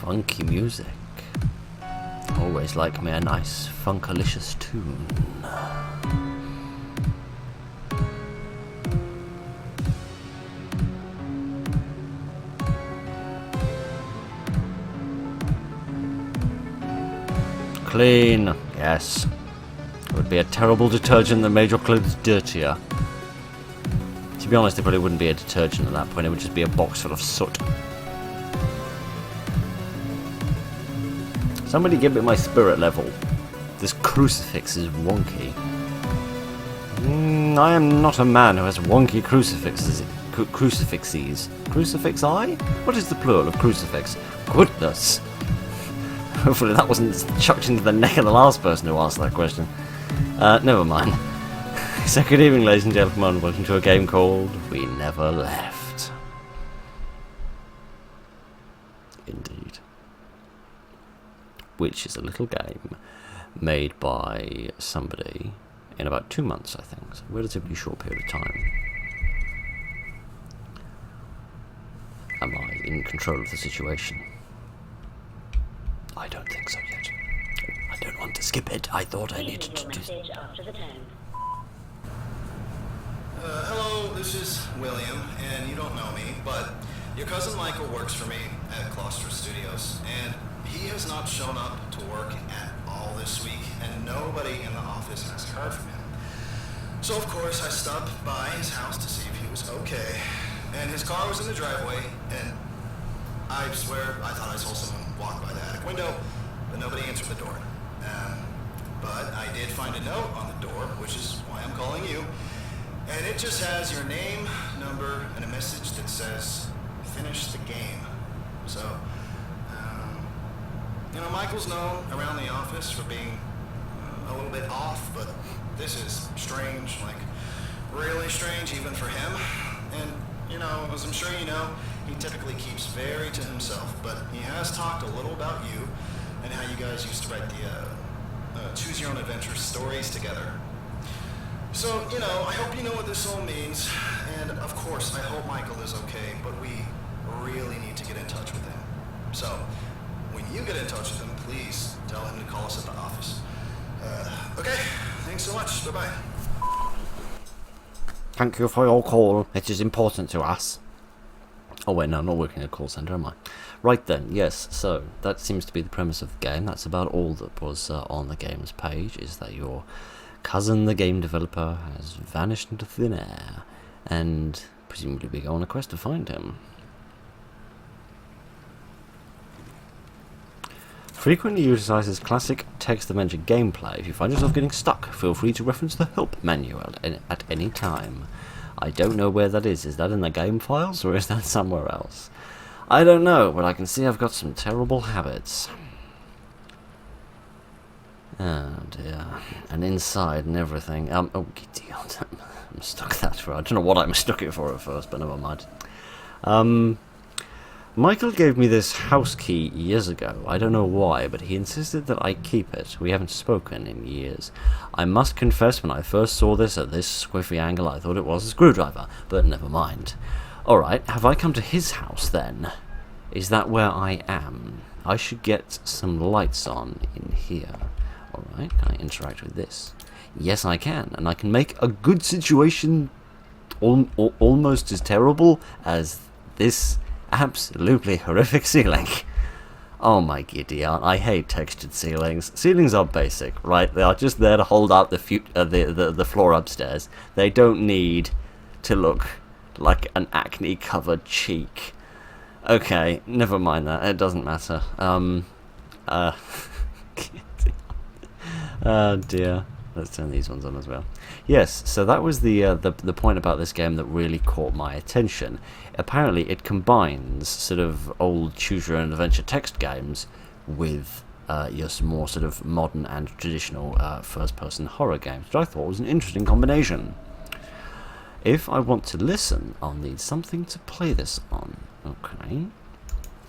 Funky music. Always like me a nice funkalicious tune. Clean, yes. It would be a terrible detergent that made your clothes dirtier. To be honest, it probably wouldn't be a detergent at that point, it would just be a box full of soot. Somebody give me my spirit level. This crucifix is wonky. I am not a man who has wonky crucifixes. Crucifixes. Crucifixi? What is the plural of crucifix? Goodness! Hopefully that wasn't chucked into the neck of the last person who asked that question. Never mind. So good evening, ladies and gentlemen. Welcome to a game called We Never Left. Indeed. Which is a little game made by somebody in about 2 months, I think. So a relatively short period of time. Am I in control of the situation? I don't think so yet. I don't want to skip it. I thought I needed to do... Hello, this is William, and you don't know me, but your cousin Michael works for me at Gloucester Studios, and he has not shown up to work at all this week, and nobody in the office has heard from him. So of course I stopped by his house to see if he was okay, and his car was in the driveway, and I swear I thought I saw someone walk by the attic window, but nobody answered the door. But I did find a note on the door, which is why I'm calling you. And it just has your name, number, and a message that says, finish the game. So, Michael's known around the office for being a little bit off, but this is strange, like really strange even for him. And, as I'm sure you know, he typically keeps very to himself, but he has talked a little about you and how you guys used to write the Choose Your Own Adventure stories together. So, I hope you know what this all means, and of course, I hope Michael is okay, but we really need to get in touch with him. So, when you get in touch with him, please tell him to call us at the office. Okay, thanks so much, bye-bye. Thank you for your call. It is important to us. Oh wait, no, I'm not working at a call centre, am I? Right then, yes, so that seems to be the premise of the game. That's about all that was on the game's page, is that your cousin, the game developer, has vanished into thin air, and presumably we go on a quest to find him. Frequently utilizes classic text-adventure gameplay. If you find yourself getting stuck, feel free to reference the help menu at any time. I don't know where that is. Is that in the game files, or is that somewhere else? I don't know, but I can see I've got some terrible habits. Oh dear. And inside and everything. Oh, giddy, I'm stuck that for. I don't know what I mistook it for at first, but never mind. Michael gave me this house key years ago. I don't know why, but he insisted that I keep it. We haven't spoken in years. I must confess, when I first saw this at this squiffy angle, I thought it was a screwdriver, but never mind. Alright, have I come to his house then? Is that where I am? I should get some lights on in here. Alright, can I interact with this? Yes, I can, and I can make a good situation almost as terrible as this absolutely horrific ceiling. Oh my giddy aunt, I hate textured ceilings. Ceilings are basic, right? They are just there to hold out the floor upstairs. They don't need to look like an acne-covered cheek. Okay, never mind that. It doesn't matter. Oh dear. Let's turn these ones on as well. Yes, so that was the point about this game that really caught my attention. Apparently, it combines sort of old choose your own adventure text games with your more sort of modern and traditional first-person horror games, which I thought was an interesting combination. If I want to listen, I'll need something to play this on. Okay.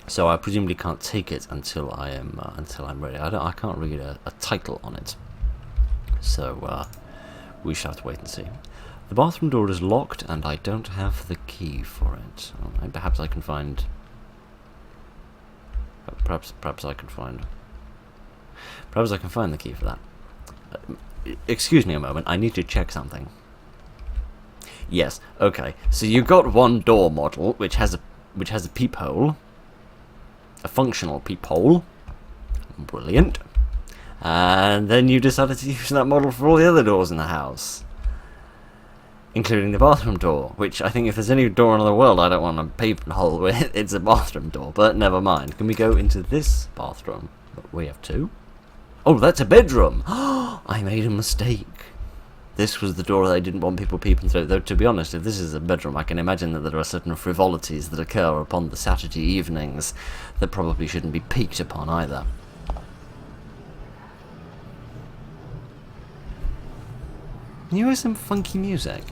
So I presumably can't take it until I'm ready. I can't read a title on it. So we shall have to wait and see. The bathroom door is locked and I don't have the key for it. Alright, perhaps I can find a Perhaps I can find. Perhaps I can find the key for that. Excuse me a moment. I need to check something. Yes. Okay. So you got one door model which has a peephole, a functional peephole. Brilliant. And then you decided to use that model for all the other doors in the house, including the bathroom door, which I think if there's any door in the world I don't want a peephole with, it's a bathroom door, but never mind. Can we go into this bathroom? We have two. Oh, that's a bedroom! I made a mistake. This was the door that I didn't want people peeping through, though to be honest, if this is a bedroom, I can imagine that there are certain frivolities that occur upon the Saturday evenings that probably shouldn't be peeked upon either. Can you hear some funky music?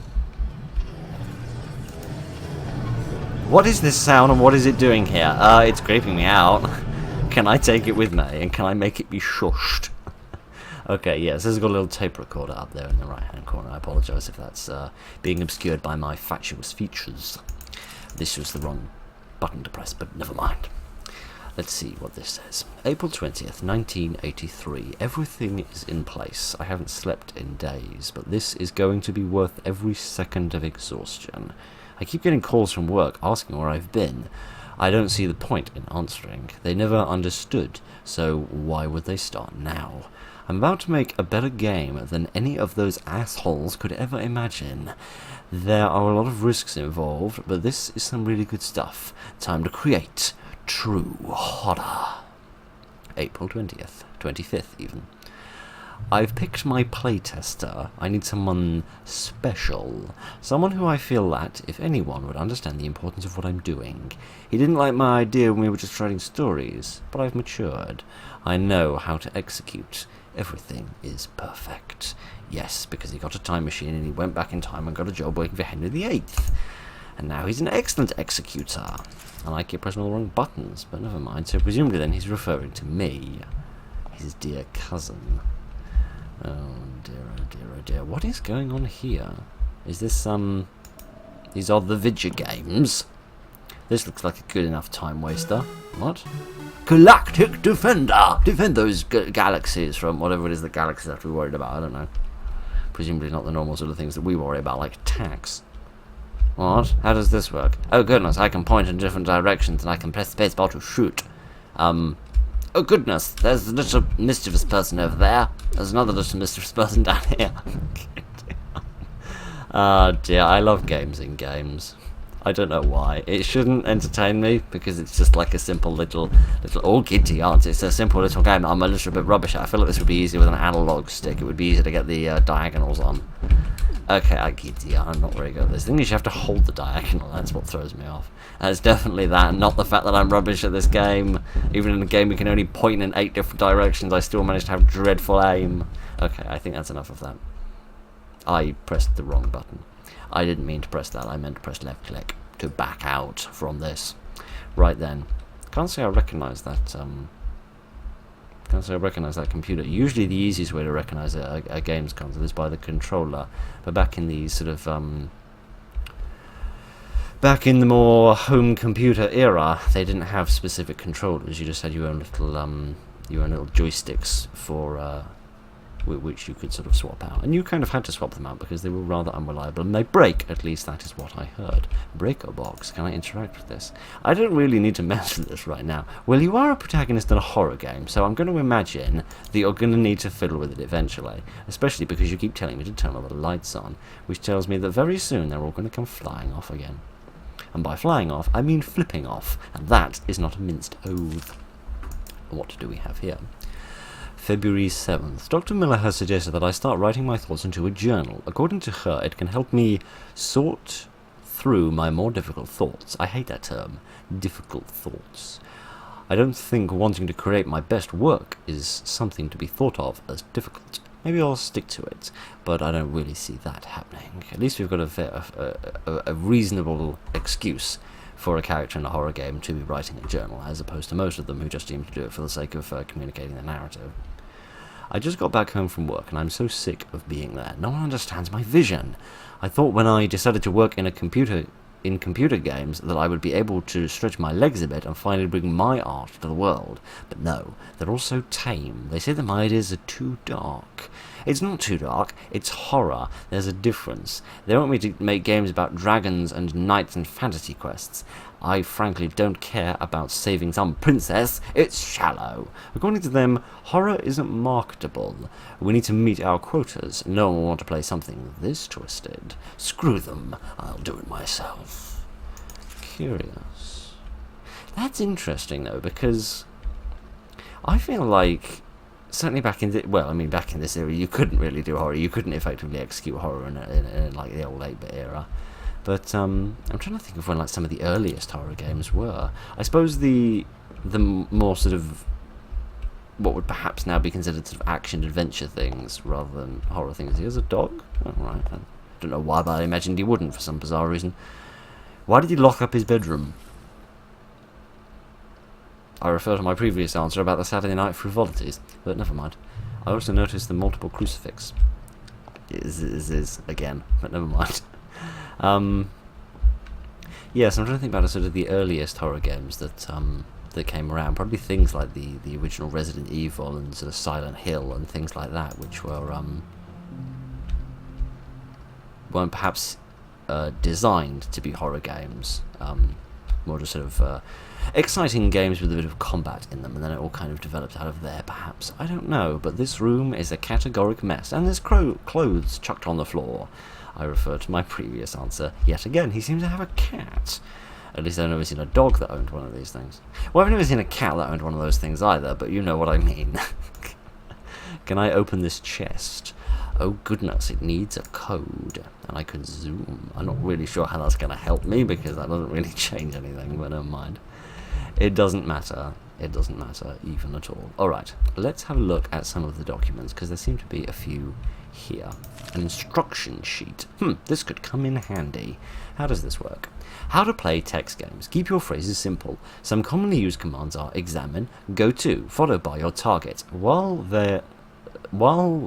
What is this sound and what is it doing here? It's creeping me out. Can I take it with me and can I make it be shushed? Okay, yes, this has got a little tape recorder up there in the right hand corner. I apologise if that's being obscured by my fatuous features. This was the wrong button to press, but never mind. Let's see what this says. April 20th, 1983. Everything is in place. I haven't slept in days, but this is going to be worth every second of exhaustion. I keep getting calls from work asking where I've been. I don't see the point in answering. They never understood, so why would they start now? I'm about to make a better game than any of those assholes could ever imagine. There are a lot of risks involved, but this is some really good stuff. Time to create true horror. April 20th, 25th even. I've picked my playtester. I need someone special. Someone who I feel that, if anyone, would understand the importance of what I'm doing. He didn't like my idea when we were just writing stories, but I've matured. I know how to execute. Everything is perfect. Yes, because he got a time machine and he went back in time and got a job working for Henry VIII. And now he's an excellent executor. And I keep pressing all the wrong buttons, but never mind. So presumably then he's referring to me, his dear cousin. Oh dear, oh dear, oh dear. What is going on here? Is this these are the Vidya games. This looks like a good enough time waster. What? Galactic Defender! Defend those galaxies from whatever it is the galaxies have to be worried about, I don't know. Presumably not the normal sort of things that we worry about, like attacks. What? How does this work? Oh goodness, I can point in different directions and I can press spacebar to shoot. Oh goodness, there's a little mischievous person over there. There's another little mischievous person down here. Oh dear, I love games in games. I don't know why. It shouldn't entertain me because it's just like a simple little oh giddy aren't it? It's a simple little game. I'm a little bit rubbish at. I feel like this would be easier with an analog stick. It would be easier to get the diagonals on. Okay, I get you. I'm not very good at this. The thing is you have to hold the diagonal. That's what throws me off. And it's definitely that, and not the fact that I'm rubbish at this game. Even in a game we can only point in 8 different directions, I still manage to have dreadful aim. Okay, I think that's enough of that. I pressed the wrong button. I didn't mean to press that. I meant to press left click to back out from this. Right then. Can't say I recognise that. Can't say I recognise that computer. Usually the easiest way to recognise a games console is by the controller, but back in the sort of back in the more home computer era, they didn't have specific controllers. You just had your own little joysticks for which you could sort of swap out, and you kind of had to swap them out because they were rather unreliable and they break. At least that is what I heard. Breaker box. Can I interact with this? I don't really need to mess with this right now. Well, you are a protagonist in a horror game, so I'm going to imagine that you're going to need to fiddle with it eventually, especially because you keep telling me to turn all the lights on, which tells me that very soon they're all going to come flying off again. And by flying off, I mean flipping off, and that is not a minced oath. What do we have here? February 7th. Dr. Miller has suggested that I start writing my thoughts into a journal. According to her, it can help me sort through my more difficult thoughts. I hate that term, difficult thoughts. I don't think wanting to create my best work is something to be thought of as difficult. Maybe I'll stick to it, but I don't really see that happening. At least we've got a reasonable excuse for a character in a horror game to be writing a journal, as opposed to most of them who just seem to do it for the sake of communicating the narrative. I just got back home from work and I'm so sick of being there. No one understands my vision. I thought when I decided to work in a computer in computer games that I would be able to stretch my legs a bit and finally bring my art to the world. But no, they're all so tame. They say that my ideas are too dark. It's not too dark, it's horror. There's a difference. They want me to make games about dragons and knights and fantasy quests. I frankly don't care about saving some princess. It's shallow. According to them, horror isn't marketable. We need to meet our quotas. No one will want to play something this twisted. Screw them. I'll do it myself. Curious. That's interesting, though, because I feel like, certainly back in back in this era, you couldn't really do horror. You couldn't effectively execute horror in like the old 8-bit era. But I'm trying to think of when like some of the earliest horror games were. I suppose the more sort of what would perhaps now be considered sort of action adventure things rather than horror things. He has a dog. Oh, right. I don't know why, but I imagined he wouldn't for some bizarre reason. Why did he lock up his bedroom? I refer to my previous answer about the Saturday night frivolities, but never mind. I also noticed the multiple crucifix. Is again, but never mind. Yes, I'm trying to think about sort of the earliest horror games that came around. Probably things like the original Resident Evil and sort of Silent Hill and things like that, which weren't perhaps designed to be horror games. More just sort of exciting games with a bit of combat in them, and then it all kind of developed out of there, perhaps. I don't know, but this room is a categoric mess, and there's clothes chucked on the floor. I refer to my previous answer. Yet again, he seems to have a cat. At least I've never seen a dog that owned one of these things. Well, I've never seen a cat that owned one of those things either, but you know what I mean. Can I open this chest? Oh goodness, it needs a code, and I can zoom. I'm not really sure how that's going to help me, because that doesn't really change anything, but never mind. It doesn't matter. It doesn't matter even at all. Alright, let's have a look at some of the documents, because there seem to be a few here. An instruction sheet. This could come in handy. How does this work? How to play text games. Keep your phrases simple. Some commonly used commands are examine, go to, followed by your target. While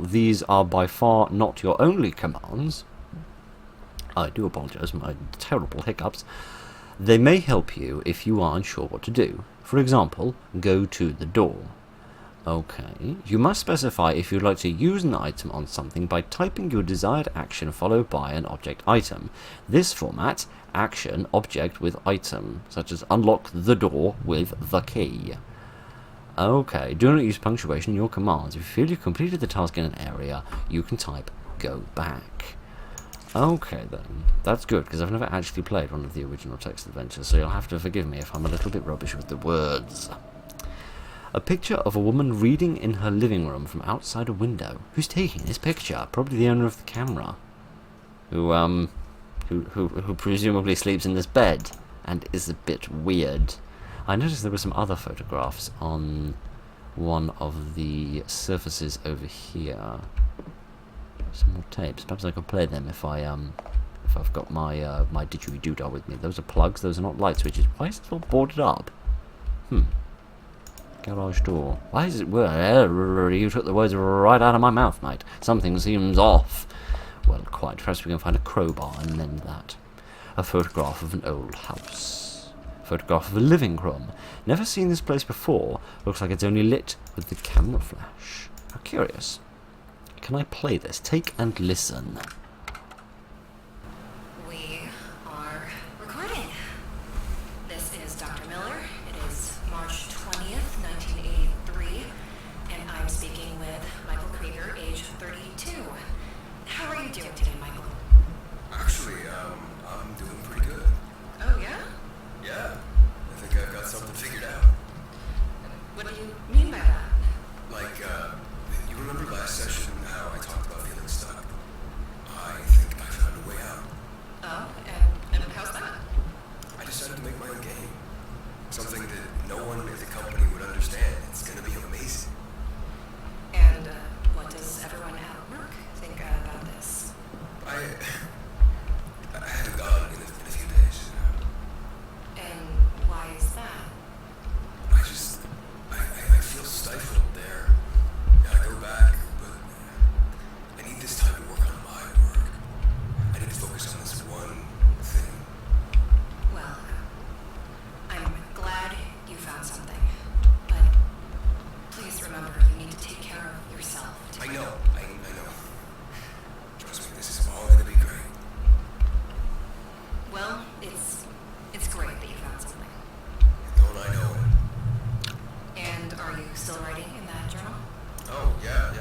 these are by far not your only commands, I do apologise for my terrible hiccups, they may help you if you aren't sure what to do. For example, go to the door. Okay, you must specify if you'd like to use an item on something by typing your desired action followed by an object item. This format, action, object with item, such as unlock the door with the key. Okay, do not use punctuation in your commands. If you feel you've completed the task in an area, you can type go back. Okay then, that's good, because I've never actually played one of the original text adventures, so you'll have to forgive me if I'm a little bit rubbish with the words. A picture of a woman reading in her living room from outside a window. Who's taking this picture? Probably the owner of the camera. Who presumably sleeps in this bed, and is a bit weird. I noticed there were some other photographs on one of the surfaces over here. Some more tapes. Perhaps I could play them if I've got my my didgeridoo with me. Those are plugs. Those are not light switches. Why is it all boarded up? Garage door. Why is it? Well, you took the words right out of my mouth, mate. Something seems off. Well, quite. Perhaps we can find a crowbar and mend that. A photograph of an old house. Photograph of a living room. Never seen this place before. Looks like it's only lit with the camera flash. How curious. Can I play this? Take and listen. We are recording. This is Dr. Miller. It is March 20th, 1983, and I'm speaking with Michael Krieger, age 32. How are you doing today, Michael? Actually, I'm doing pretty good. Oh, yeah? Yeah, I think I've got something figured out. What do you mean by that? Like, you remember last session how I talked about feeling stuck? I think I found a way out. Oh, and how's that? I decided to make my own game. Something that no one at the company would understand. It's gonna be amazing. And what does everyone at work think about this? I haven't gone in a few days. And why is that? I feel Are you still writing in that journal? Oh, yeah.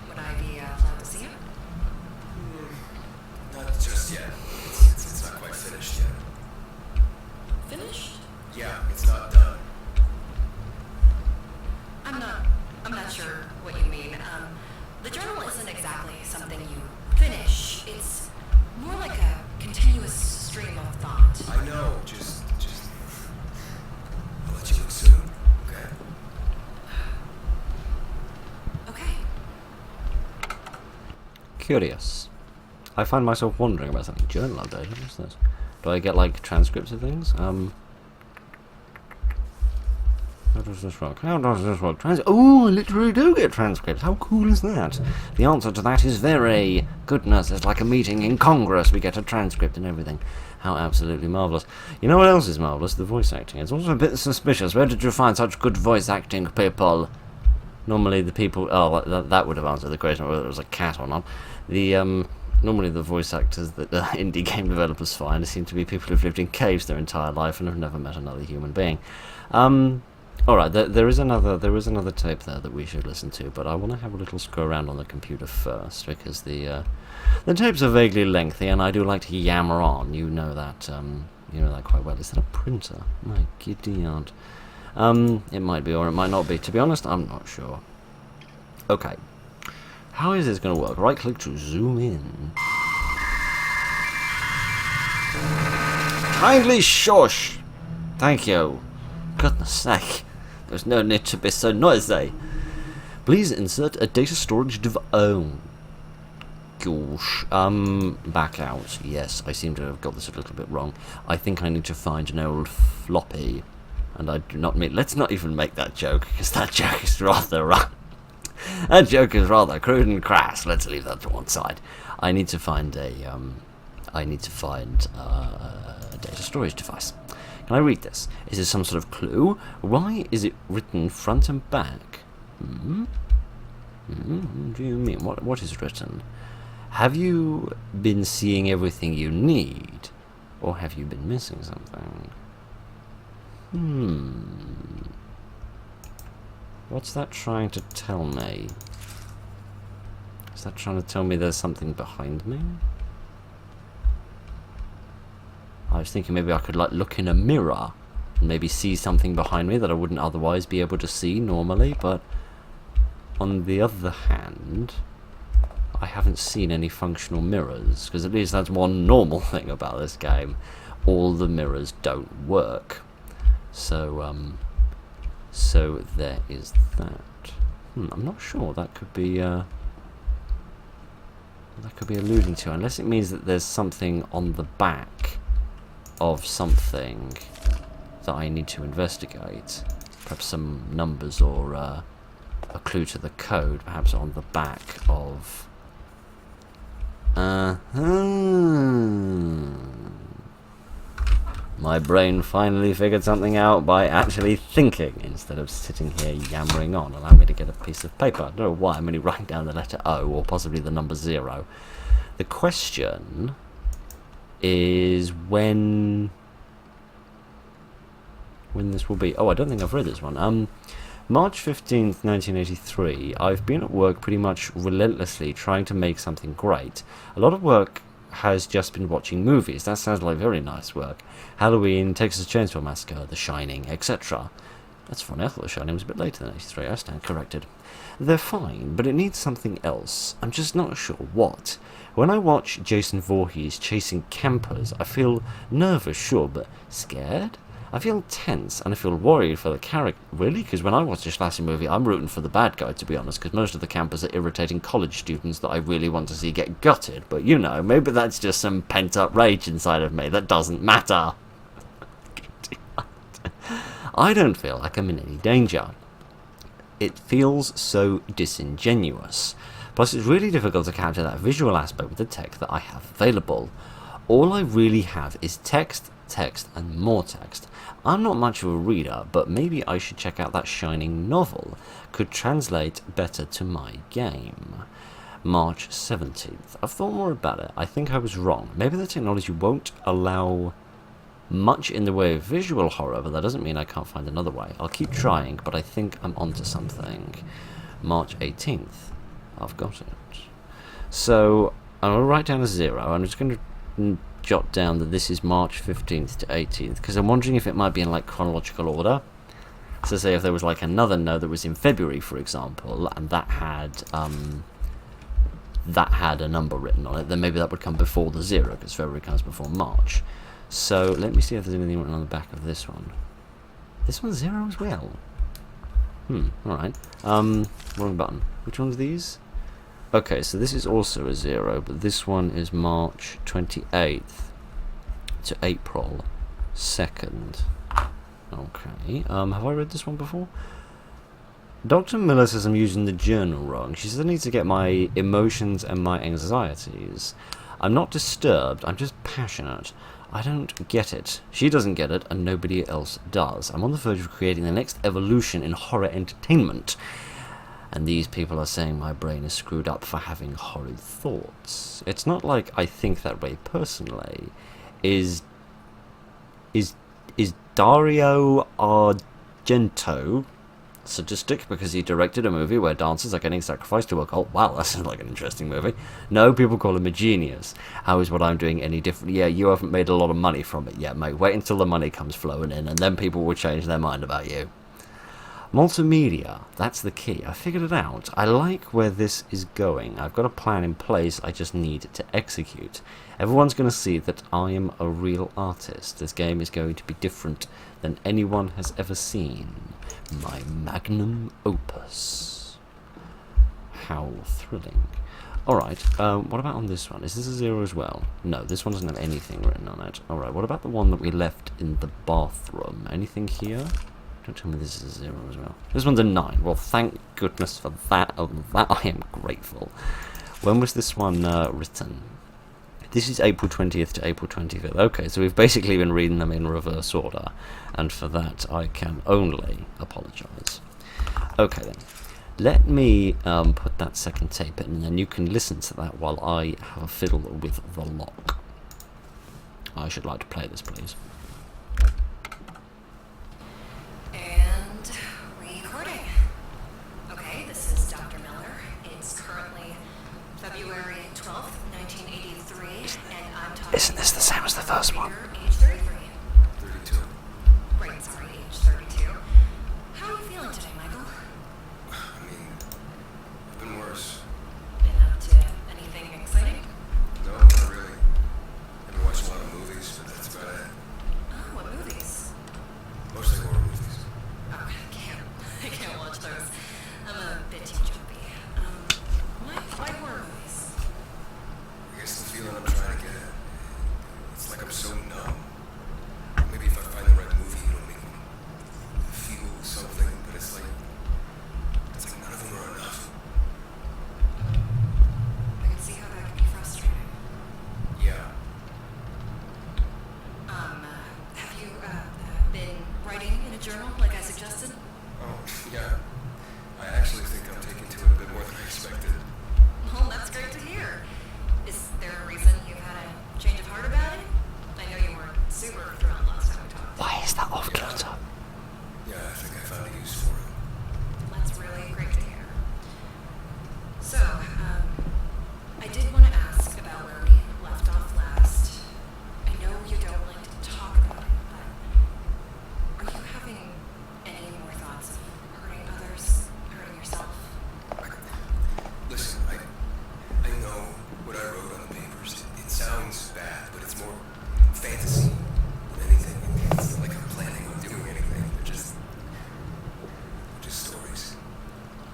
Would I be allowed to see it? Not just yet. It's not quite finished yet. Finished? Yeah, it's not done. I'm not sure what you mean. The journal isn't exactly something you finish. It's more like a continuous stream of thought. I know, just... I'll let you look soon, okay? Okay. Curious. I find myself wondering about something. Journal update, what's this? Do I get, like, transcripts of things? How does this work? Oh, I literally do get transcripts. How cool is that? The answer to that is very. Goodness, it's like a meeting in Congress. We get a transcript and everything. How absolutely marvellous. You know what else is marvellous? The voice acting. It's also a bit suspicious. Where did you find such good voice acting people? Normally the people... Oh, that would have answered the question whether it was a cat or not. Normally the voice actors that indie game developers find seem to be people who've lived in caves their entire life and have never met another human being. Alright, there is another tape there that we should listen to, but I want to have a little scroll around on the computer first, because the tapes are vaguely lengthy, and I do like to yammer on. You know that quite well. Is that a printer? My giddy aunt. It might be, or it might not be. To be honest, I'm not sure. Okay. How is this going to work? Right-click to zoom in. Kindly shush! Thank you. Goodness sake. There's no need to be so noisy. Please insert a data storage device. Oh. Gosh. Back out. Yes, I seem to have got this a little bit wrong. I think I need to find an old floppy. And I do not mean... Let's not even make that joke, because that joke is rather... that joke is rather crude and crass. Let's leave that to one side. I need to find a... a data storage device. Can I read this? Is this some sort of clue? Why is it written front and back? What do you mean? What is written? Have you been seeing everything you need? Or have you been missing something? What's that trying to tell me? Is that trying to tell me there's something behind me? I was thinking maybe I could like look in a mirror and maybe see something behind me that I wouldn't otherwise be able to see normally, but on the other hand, I haven't seen any functional mirrors, because at least that's one normal thing about this game. All the mirrors don't work. So there is that. I'm not sure. That could be alluding to, unless it means that there's something on the back of something that I need to investigate. Perhaps some numbers or a clue to the code, perhaps on the back of... My brain finally figured something out by actually thinking, instead of sitting here yammering on. Allow me to get a piece of paper. I don't know why I'm only writing down the letter O, or possibly the number 0. The question is when this will be. Oh, I don't think I've read this one. March 15th, 1983. I've been at work pretty much relentlessly trying to make something great. A lot of work has just been watching movies. That sounds like very nice work. Halloween, Texas Chainsaw Massacre, The Shining, etc. That's funny, I thought The Shining was a bit later than 83. I stand corrected. They're fine, but it needs something else. I'm just not sure what. When I watch Jason Voorhees chasing campers, I feel nervous, sure, but scared? I feel tense, and I feel worried for the character. Really? Because when I watch a slasher movie, I'm rooting for the bad guy, to be honest, because most of the campers are irritating college students that I really want to see get gutted. But, you know, maybe that's just some pent-up rage inside of me. That doesn't matter. I don't feel like I'm in any danger. It feels so disingenuous. Plus, it's really difficult to capture that visual aspect with the tech that I have available. All I really have is text, text, and more text. I'm not much of a reader, but maybe I should check out that Shining novel. Could translate better to my game. March 17th. I've thought more about it. I think I was wrong. Maybe the technology won't allow much in the way of visual horror, but that doesn't mean I can't find another way. I'll keep trying, but I think I'm onto something. March 18th. I've got it. So, I'm going to write down a 0. I'm just going to jot down that this is March 15th to 18th, because I'm wondering if it might be in, like, chronological order. So say if there was, like, another note that was in February, for example, and that had a number written on it, then maybe that would come before the 0, because February comes before March. So, let me see if there's anything written on the back of this one. This one's 0 as well. Alright. Wrong button. Which one's these? Okay, so this is also a 0, but this one is March 28th to April 2nd. Okay, have I read this one before? Dr. Miller says I'm using the journal wrong. She says I need to get my emotions and my anxieties. I'm not disturbed, I'm just passionate. I don't get it. She doesn't get it, and nobody else does. I'm on the verge of creating the next evolution in horror entertainment. And these people are saying my brain is screwed up for having horrid thoughts. It's not like I think that way personally. Is Dario Argento sadistic because he directed a movie where dancers are getting sacrificed to a cult? Wow, that sounds like an interesting movie. No, people call him a genius. How is what I'm doing any different? Yeah, you haven't made a lot of money from it yet, mate. Wait until the money comes flowing in, and then people will change their mind about you. Multimedia, that's the key. I figured it out. I like where this is going. I've got a plan in place, I just need to execute. Everyone's going to see that I am a real artist. This game is going to be different than anyone has ever seen. My magnum opus. How thrilling. Alright, what about on this one? Is this a 0 as well? No, this one doesn't have anything written on it. Alright, what about the one that we left in the bathroom? Anything here? Don't tell me this is a 0 as well. This one's a 9. Well, thank goodness for that. Oh, that I am grateful. When was this one written? This is April 20th to April 25th. Okay, so we've basically been reading them in reverse order, and for that I can only apologise. Okay then, let me put that second tape in, and then you can listen to that while I have a fiddle with the lock. I should like to play this, please. And recording. Okay, this is Dr. Miller. It's currently February 12th, 1983, and I'm talking... Isn't this the same as the first one? Age 33. 32. Right, sorry, age 32. How are you feeling today, Michael? I mean, I've been worse. Been up to anything exciting? No, not really. I've been watching a lot of movies, but that's about it. Oh, what movies? Mostly horror movies. Oh, I can't watch those. I'm a bit too jumpy. Why horror movies? I guess the feeling I'm trying to get, it's like I'm so numb. Maybe if I find the right movie, it'll make me feel something, but it's like none of them are enough. I can see how that can be frustrating. Yeah. Have you, been writing in a journal like I suggested? Oh, yeah. I actually think I'm taking to it a bit more than I expected. Well, that's great to hear. Is there a reason you've had a change of heart about it? I know you weren't super thrilled last time we talked. Why is that off kilter? Yeah, I think I found a use for it. That's really great to hear. So, I did want to ask about where we left off last. I know you don't like to talk about it, but are you having any more thoughts of hurting others, hurting yourself? Listen, I know what I wrote on the papers. It sounds bad, but it's more fantasy than anything. It's not like I'm planning on doing anything. They're just stories.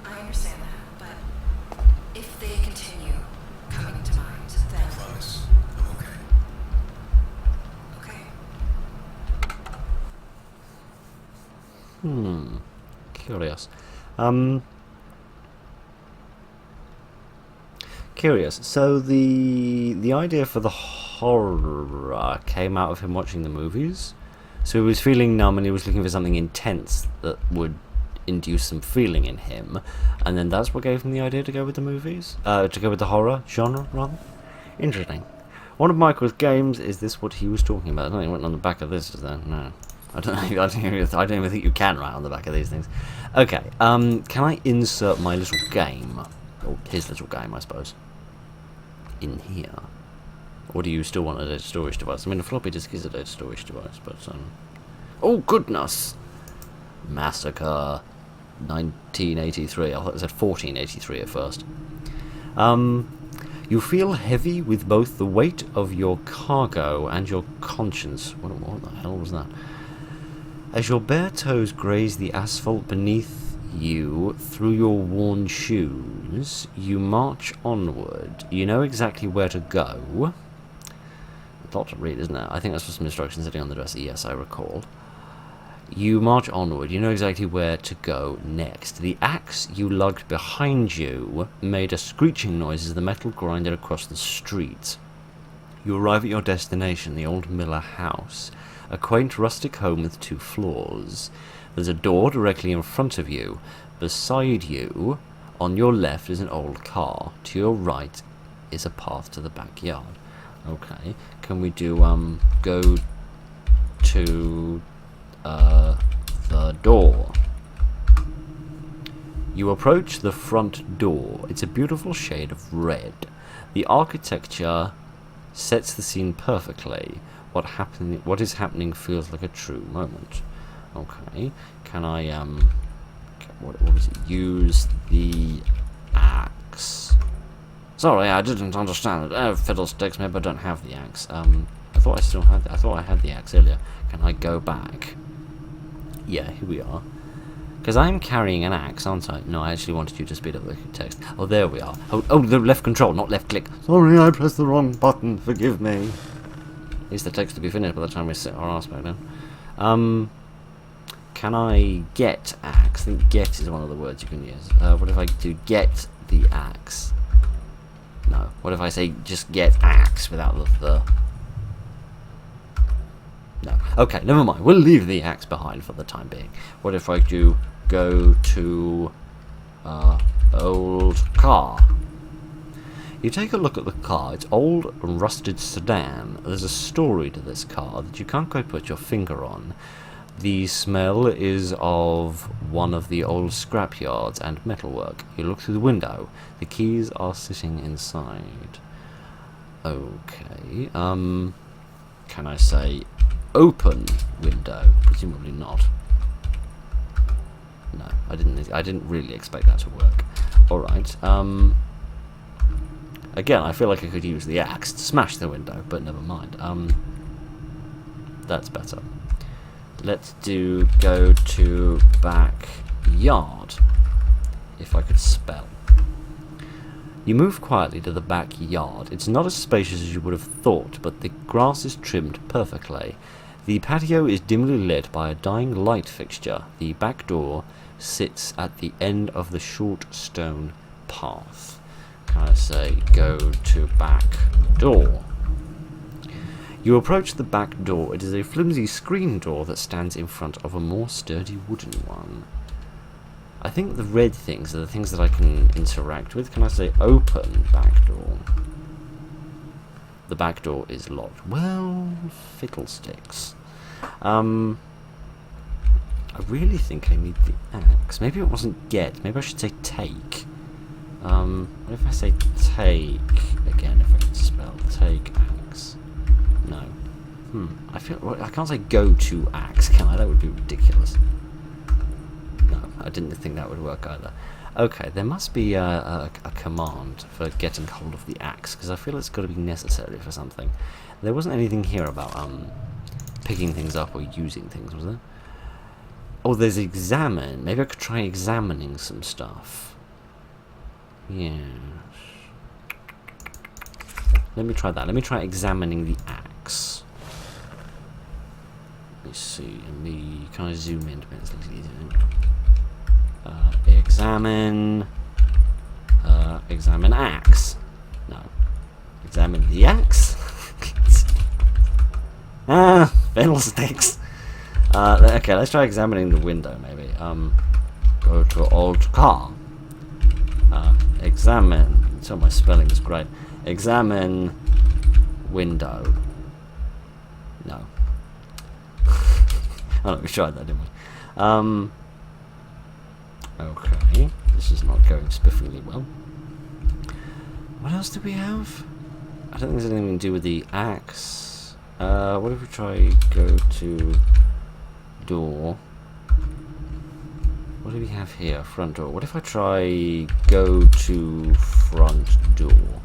I understand that, but if they continue coming to mind, I then... promise, I'm okay. Okay. Curious. Curious. So the idea for the horror came out of him watching the movies. So he was feeling numb and he was looking for something intense that would induce some feeling in him, and then that's what gave him the idea to go with the movies, to go with the horror genre rather. Interesting. One of Michael's games, is this what he was talking about? I don't think it went on the back of this, is there? No. I don't even think you can write on the back of these things. Okay, can I insert my little game, or his little game, I suppose, in here? Or do you still want a data storage device? I mean, a floppy disk is a data storage device, but, oh, goodness! Massacre 1983. I thought it said 1483 at first. You feel heavy with both the weight of your cargo and your conscience. What the hell was that? As your bare toes graze the asphalt beneath you through your worn shoes, you march onward. You know exactly where to go. A lot to read, isn't it? I think that's for some instructions sitting on the dresser. Yes, I recall. You march onward. You know exactly where to go next. The axe you lugged behind you made a screeching noise as the metal grinded across the street. You arrive at your destination, the old Miller house. A quaint rustic home with 2 floors. There's a door directly in front of you. Beside you, on your left, is an old car. To your right is a path to the backyard. Okay, can we do, go to, the door? You approach the front door. It's a beautiful shade of red. The architecture sets the scene perfectly. What is happening feels like a true moment. Okay, can I what is it? Use the axe. Sorry, I didn't understand it. Oh, fiddlesticks, maybe I don't have the axe. I thought I had the axe earlier. Can I go back? Yeah, here we are. Because I'm carrying an axe, aren't I? No, I actually wanted you to speed up the text. Oh, there we are. Oh, the left control, not left click. Sorry, I pressed the wrong button. Forgive me. At least the text will be finished by the time we sit our ass back down. Can I get axe? I think get is one of the words you can use. What if I do get the axe? No. What if I say just get axe without the... No. Okay, never mind. We'll leave the axe behind for the time being. What if I do go to... old car? You take a look at the car. It's old and rusted sedan. There's a story to this car that you can't quite put your finger on. The smell is of one of the old scrapyards and metalwork. You look through the window. The keys are sitting inside. Okay, can I say open window? Presumably not. No, I didn't really expect that to work. Alright, again, I feel like I could use the axe to smash the window, but never mind. That's better. Let's go to backyard. If I could spell. You move quietly to the backyard. It's not as spacious as you would have thought, but the grass is trimmed perfectly. The patio is dimly lit by a dying light fixture. The back door sits at the end of the short stone path. Can I say go to back door? You approach the back door. It is a flimsy screen door that stands in front of a more sturdy wooden one. I think the red things are the things that I can interact with. Can I say open back door? The back door is locked. Well, fiddlesticks. I really think I need the axe. Maybe it wasn't get. Maybe I should say take. What if I say take again? If I can spell take axe. No. I can't say go to axe, can I? That would be ridiculous. No, I didn't think that would work either. Okay, there must be a command for getting hold of the axe, because I feel it's got to be necessary for something. There wasn't anything here about picking things up or using things, was there? Oh, there's examine. Maybe I could try examining some stuff. Yes. Let me try that. Let me try examining the axe. Let me see. Let me kind of zoom in to make this look easier. Examine. Examine axe. No. Examine the axe. Fiddlesticks. Okay, let's try examining the window, maybe. Go to old car. Examine. So my spelling is great. Examine window. No. I know we tried that, didn't we? Okay. This is not going spiffingly well. What else do we have? I don't think there's anything to do with the axe. What if we try go to door? What do we have here? Front door. What if I try go to front door?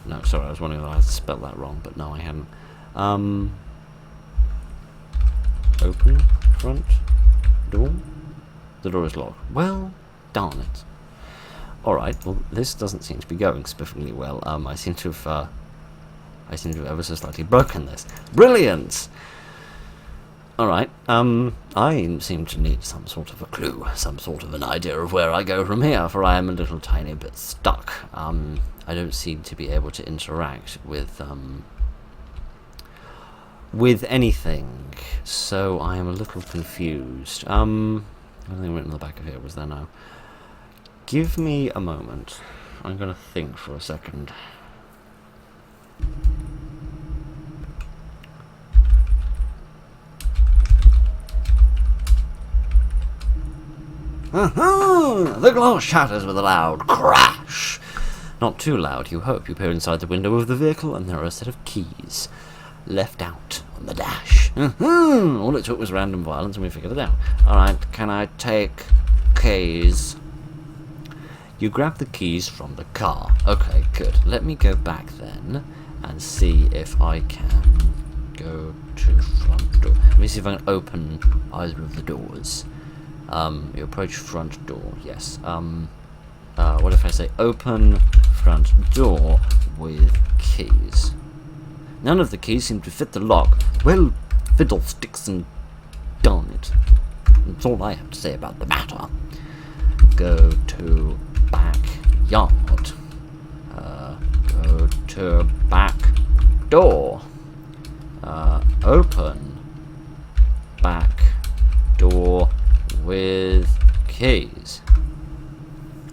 No, sorry, I was wondering if I had spelled that wrong, but no, I hadn't. Open front door? The door is locked. Well, darn it. Alright, well, this doesn't seem to be going spiffingly well. I seem to have ever so slightly broken this. Brilliant! Alright, I seem to need some sort of a clue, some sort of an idea of where I go from here, for I am a little tiny bit stuck. I don't seem to be able to interact with anything, so I am a little confused. Anything written on the back of here, was there? No. Give me a moment. I'm going to think for a second. The glass shatters with a loud crash. Not too loud, you hope. You peer inside the window of the vehicle, and there are a set of keys left out on the dash. All it took was random violence, and we figured it out. Alright, can I take keys? You grab the keys from the car. Okay, good. Let me go back then and see if I can go to front door. Let me see if I can open either of the doors. You approach front door, yes. What if I say open front door with keys? None of the keys seem to fit the lock. Well, fiddlesticks and darn it. That's all I have to say about the matter. Go to backyard. Go to back door. Open back door with keys.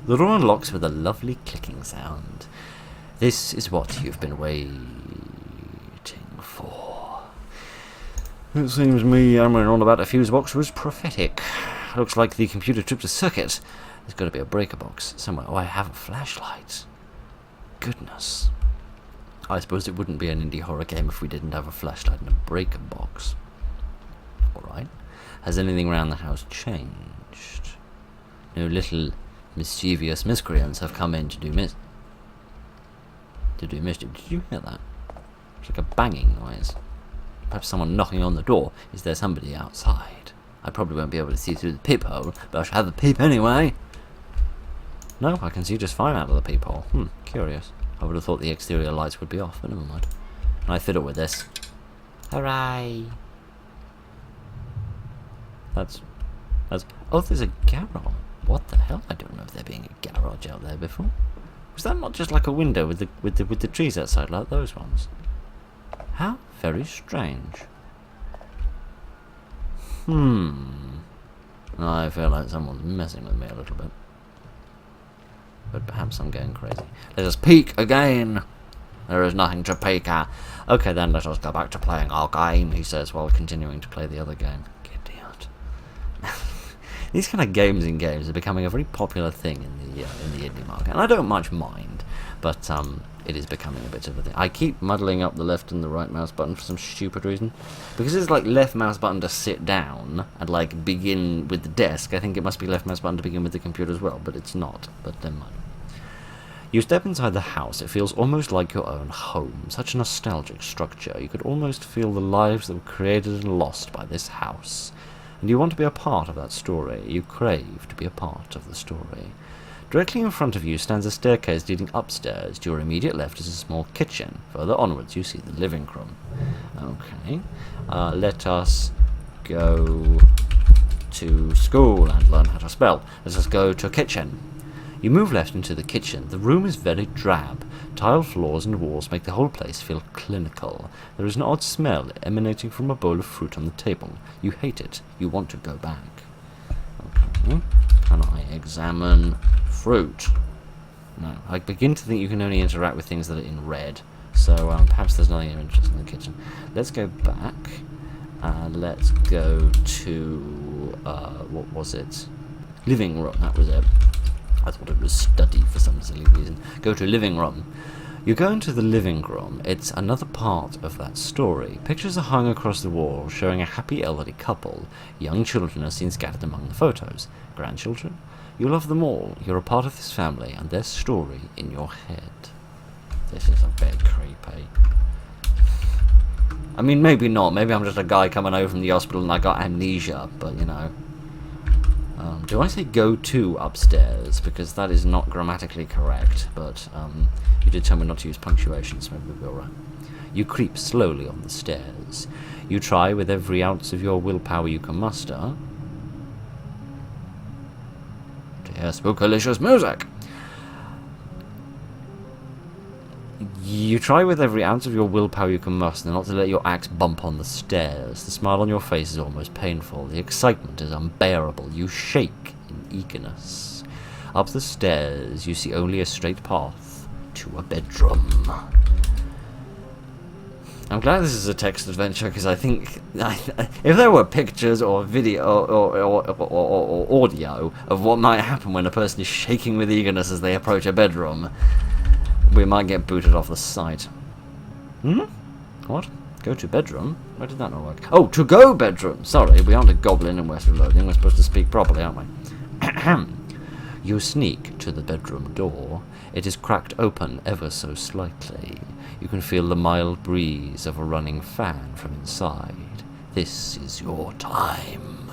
The door unlocks with a lovely clicking sound. This is what you've been waiting for. It seems me hammering on about a fuse box was prophetic. Looks like the computer tripped a circuit. There's got to be a breaker box somewhere. Oh, I have a flashlight. Goodness. I suppose it wouldn't be an indie horror game if we didn't have a flashlight and a breaker box. Alright. Has anything around the house changed? No little mischievous miscreants have come in to do mischief. Did you hear that? It's like a banging noise. Perhaps someone knocking on the door. Is there somebody outside? I probably won't be able to see through the peephole, but I shall have the peep anyway. No, I can see just fine out of the peephole. Curious. I would have thought the exterior lights would be off, but never mind. And I fiddle with this. Hooray! That's. Oh, there's a garage. What the hell? I don't remember there being a garage out there before. Was that not just like a window with the trees outside, like those ones? How very strange. I feel like someone's messing with me a little bit. But perhaps I'm going crazy. Let us peek again. There is nothing to peek at. Okay, then let us go back to playing our game, he says, while continuing to play the other game. Idiot. These kind of games in games are becoming a very popular thing in the indie market, and I don't much mind, but it is becoming a bit of a thing. I keep muddling up the left and the right mouse button for some stupid reason, because it's like left mouse button to sit down and like begin with the desk. I think it must be left mouse button to begin with the computer as well, but it's not. But never mind. You step inside the house. It feels almost like your own home. Such a nostalgic structure. You could almost feel the lives that were created and lost by this house. And you want to be a part of that story. You crave to be a part of the story. Directly in front of you stands a staircase leading upstairs. To your immediate left is a small kitchen. Further onwards you see the living room. Okay. Let us go to school and learn how to spell. Let us go to kitchen. You move left into the kitchen. The room is very drab. Tile floors and walls make the whole place feel clinical. There is an odd smell emanating from a bowl of fruit on the table. You hate it. You want to go back. Okay. Can I examine fruit? No. I begin to think you can only interact with things that are in red. So perhaps there's nothing interesting in the kitchen. Let's go back. Let's go to... what was it? Living room, that was it. I thought it was study for some silly reason. Go to living room. You go into the living room. It's another part of that story. Pictures are hung across the wall showing a happy elderly couple. Young children are seen scattered among the photos. Grandchildren? You love them all. You're a part of this family and their story in your head. This is a bit creepy. I mean, maybe not. Maybe I'm just a guy coming over from the hospital and I got amnesia, but you know. Do I say go to upstairs? Because that is not grammatically correct, but you did tell me not to use punctuation, so maybe we'll be alright. You creep slowly on the stairs. You try with every ounce of your willpower you can muster to hear spookalicious music. You try with every ounce of your willpower you can muster not to let your axe bump on the stairs. The smile on your face is almost painful. The excitement is unbearable. You shake in eagerness. Up the stairs, you see only a straight path to a bedroom. I'm glad this is a text adventure because I think if there were pictures or video or audio of what might happen when a person is shaking with eagerness as they approach a bedroom, we might get booted off the site. What? Go to bedroom? Why did that not work? Oh, to go bedroom! Sorry, we aren't a goblin in West Reloading. We're supposed to speak properly, aren't we? You sneak to the bedroom door. It is cracked open ever so slightly. You can feel the mild breeze of a running fan from inside. This is your time.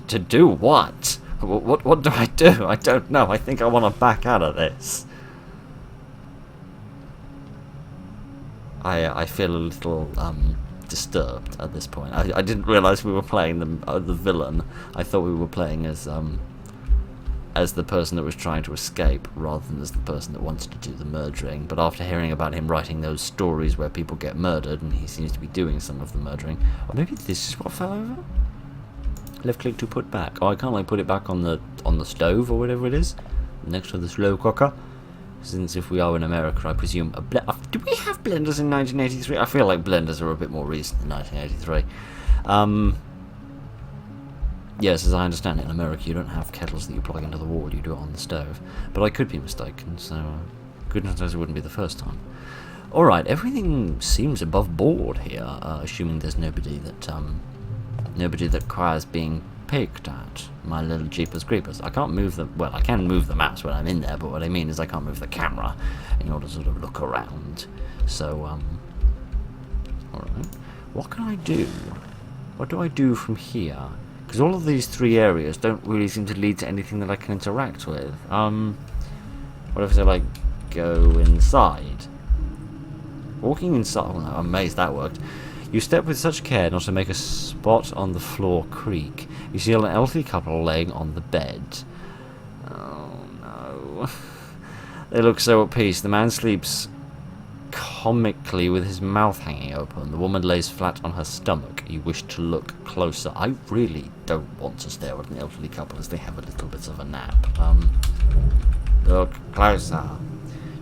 To do what? What do I do? I don't know. I think I want to back out of this. I feel a little disturbed at this point. I didn't realise we were playing the villain. I thought we were playing as the person that was trying to escape rather than as the person that wants to do the murdering. But after hearing about him writing those stories where people get murdered, and he seems to be doing some of the murdering, or maybe this is what fell over? Left click to put back. Oh, I can't like put it back on the stove or whatever it is, next to the slow cooker. Since if we are in America, I presume do we have blenders in 1983? I feel like blenders are a bit more recent than 1983. Yes, as I understand it, in America you don't have kettles that you plug into the wall. You do it on the stove. But I could be mistaken, so goodness knows it wouldn't be the first time. All right, everything seems above board here, assuming there's nobody that requires being picked at. My little Jeepers Creepers. I can't move the... Well, I can move the maps when I'm in there, but what I mean is I can't move the camera in order to sort of look around. So, alright. What can I do? What do I do from here? Because all of these three areas don't really seem to lead to anything that I can interact with. What if I, like, go inside? Walking inside... Well, no, I'm amazed that worked. You step with such care not to make a spot on the floor creak. You see an elderly couple laying on the bed. Oh no. They look so at peace. The man sleeps comically with his mouth hanging open. The woman lays flat on her stomach. You wish to look closer. I really don't want to stare at an elderly couple as they have a little bit of a nap. Look closer.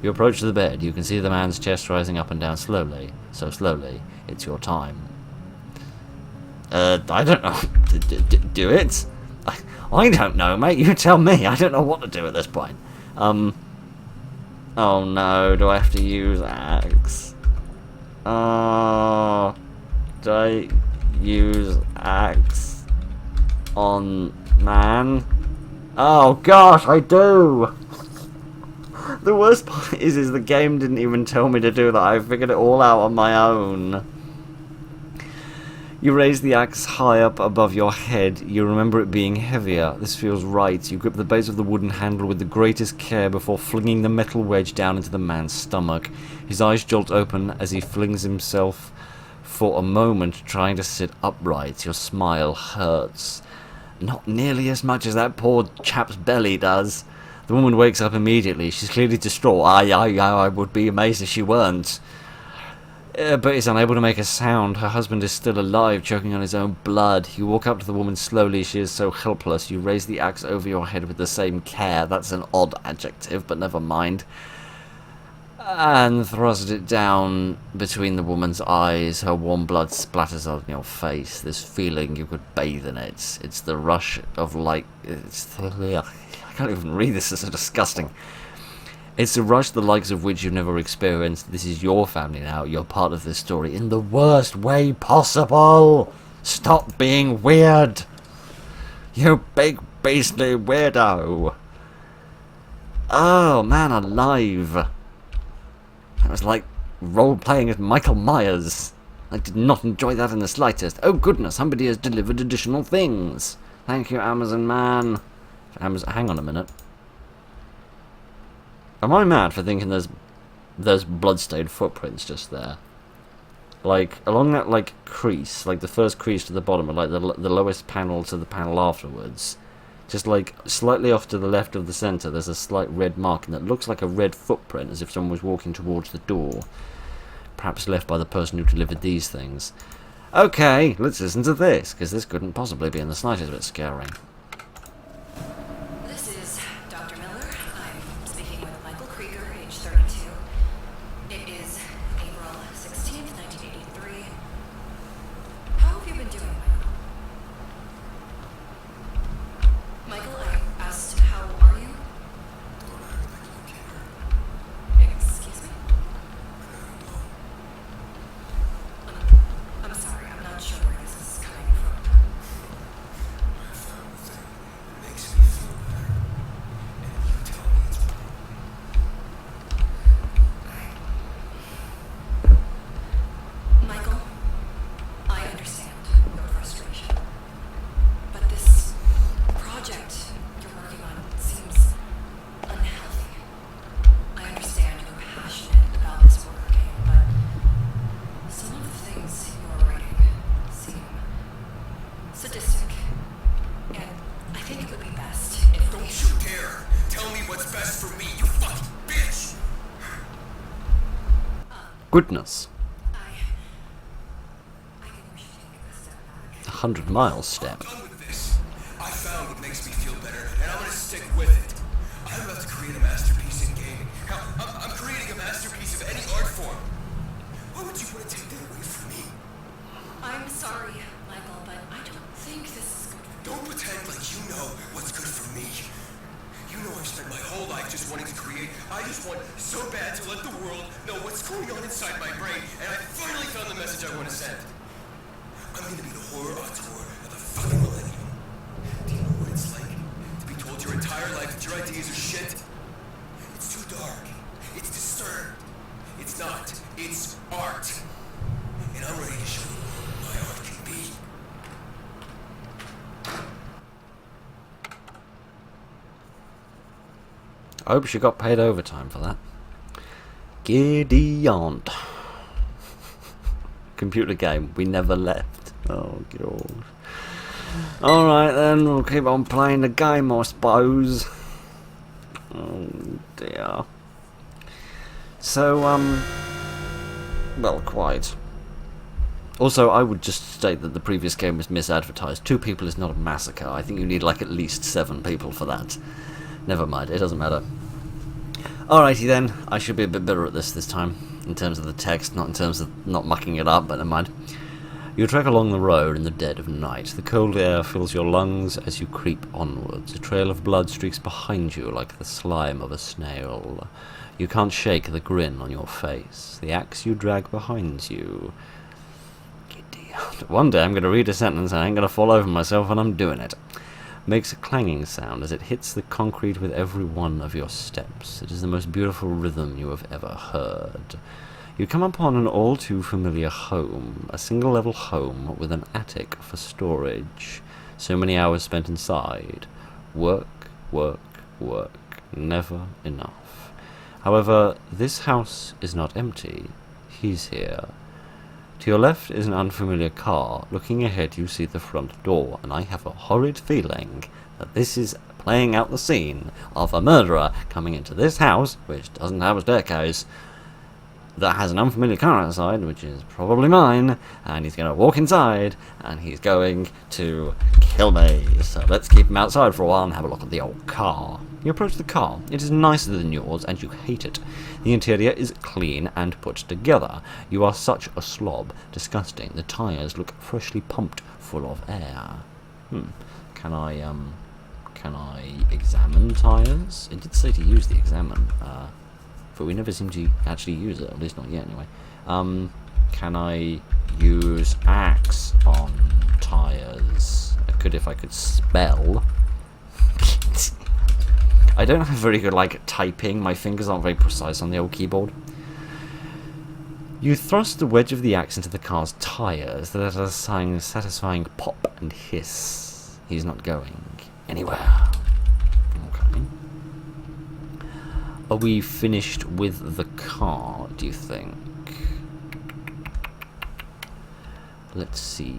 You approach the bed. You can see the man's chest rising up and down slowly. So slowly, it's your time. I don't know. Do it? I don't know, mate. You tell me. I don't know what to do at this point. Oh no, do I have to use axe? Oh, do I use axe on man? Oh gosh, I do! The worst part is the game didn't even tell me to do that. I figured it all out on my own. You raise the axe high up above your head. You remember it being heavier. This feels right. You grip the base of the wooden handle with the greatest care before flinging the metal wedge down into the man's stomach. His eyes jolt open as he flings himself for a moment trying to sit upright. Your smile hurts. Not nearly as much as that poor chap's belly does. The woman wakes up immediately. She's clearly distraught. I would be amazed if she weren't. but is unable to make a sound. Her husband is still alive, choking on his own blood. You walk up to the woman slowly. She is so helpless. You raise the axe over your head with the same care. That's an odd adjective, but never mind. And thrust it down between the woman's eyes. Her warm blood splatters on your face. This feeling, you could bathe in it. It's the rush of light. I can't even read this. It's so disgusting. It's a rush the likes of which you've never experienced. This is your family now. You're part of this story in the worst way possible. Stop being weird. You big beastly weirdo. Oh, man alive. That was like role-playing as Michael Myers. I did not enjoy that in the slightest. Oh goodness, somebody has delivered additional things. Thank you, Amazon man. Hang on a minute. Am I mad for thinking there's bloodstained footprints just there? Like, along that, like, crease, like the first crease to the bottom, or like the lowest panel to the panel afterwards, just like slightly off to the left of the centre, there's a slight red mark, and that looks like a red footprint, as if someone was walking towards the door. Perhaps left by the person who delivered these things. Okay, let's listen to this, because this couldn't possibly be in the slightest bit scary. This is Dr. Miller. I'm speaking with Michael Krieger, age 32. It is April 16th, 1983. How have you been doing, Michael? Michael, I asked, how are you? Excuse me? I'm sorry, I'm not sure where this is coming from. Michael, I understand your frustration, but this project you're working on seems unhealthy. I understand you're passionate about this working, but some of the things you're writing seem sadistic, and I think it would be best if Don't you dare tell me what's best for me, you fucking bitch! Goodness. I think we should take a step back. 100 miles step. I'm done with this. I found what makes me feel better, and I'm gonna stick with it. I'm about to create a masterpiece in gaming. Hell, I'm creating a masterpiece of any art form. Why would you want to take that away from me? I'm sorry, Michael, but I don't think this is good for Don't pretend like you know what's good for me. You know I've spent my whole life just wanting to create. I just want so bad to let the world know what's going on inside my brain, and I finally found the message I want to send. I'm gonna be the horror auteur of the fucking millennium. Do you know what it's like to be told your entire life that your ideas are shit? It's too dark. It's disturbed. It's not. It's art. And I'm ready to show you what my art can be. I hope she got paid overtime for that. Gideon. Computer game. We never left. Oh, God. Alright then, we'll keep on playing the game, I suppose. Oh, dear. So, well, quite. Also, I would just state that the previous game was misadvertised. 2 people is not a massacre. I think you need, like, at least 7 people for that. Never mind, it doesn't matter. Alrighty then, I should be a bit better at this time, in terms of the text, not in terms of not mucking it up, but never mind. You trek along the road in the dead of night. The cold air fills your lungs as you creep onwards. A trail of blood streaks behind you like the slime of a snail. You can't shake the grin on your face. The axe you drag behind you. One day I'm going to read a sentence and I ain't going to fall over myself when I'm doing it. Makes a clanging sound as it hits the concrete with every one of your steps. It is the most beautiful rhythm you have ever heard. You come upon an all too familiar home, a single-level home with an attic for storage. So many hours spent inside. Work, work, work. Never enough. However, this house is not empty. He's here. To your left is an unfamiliar car. Looking ahead you see the front door, and I have a horrid feeling that this is playing out the scene of a murderer coming into this house, which doesn't have a staircase, that has an unfamiliar car outside, which is probably mine, and he's going to walk inside, and he's going to kill me. So let's keep him outside for a while and have a look at the old car. You approach the car. It is nicer than yours, and you hate it. The interior is clean and put together. You are such a slob. Disgusting. The tyres look freshly pumped, full of air. Can I examine tyres? It did say to use the examine, but we never seem to actually use it, at least not yet anyway. Can I use axe on tyres? I could if I could spell. I don't have very good, typing. My fingers aren't very precise on the old keyboard. You thrust the wedge of the axe into the car's tyres. That is a satisfying pop and hiss. He's not going anywhere. Okay. Are we finished with the car, do you think? Let's see.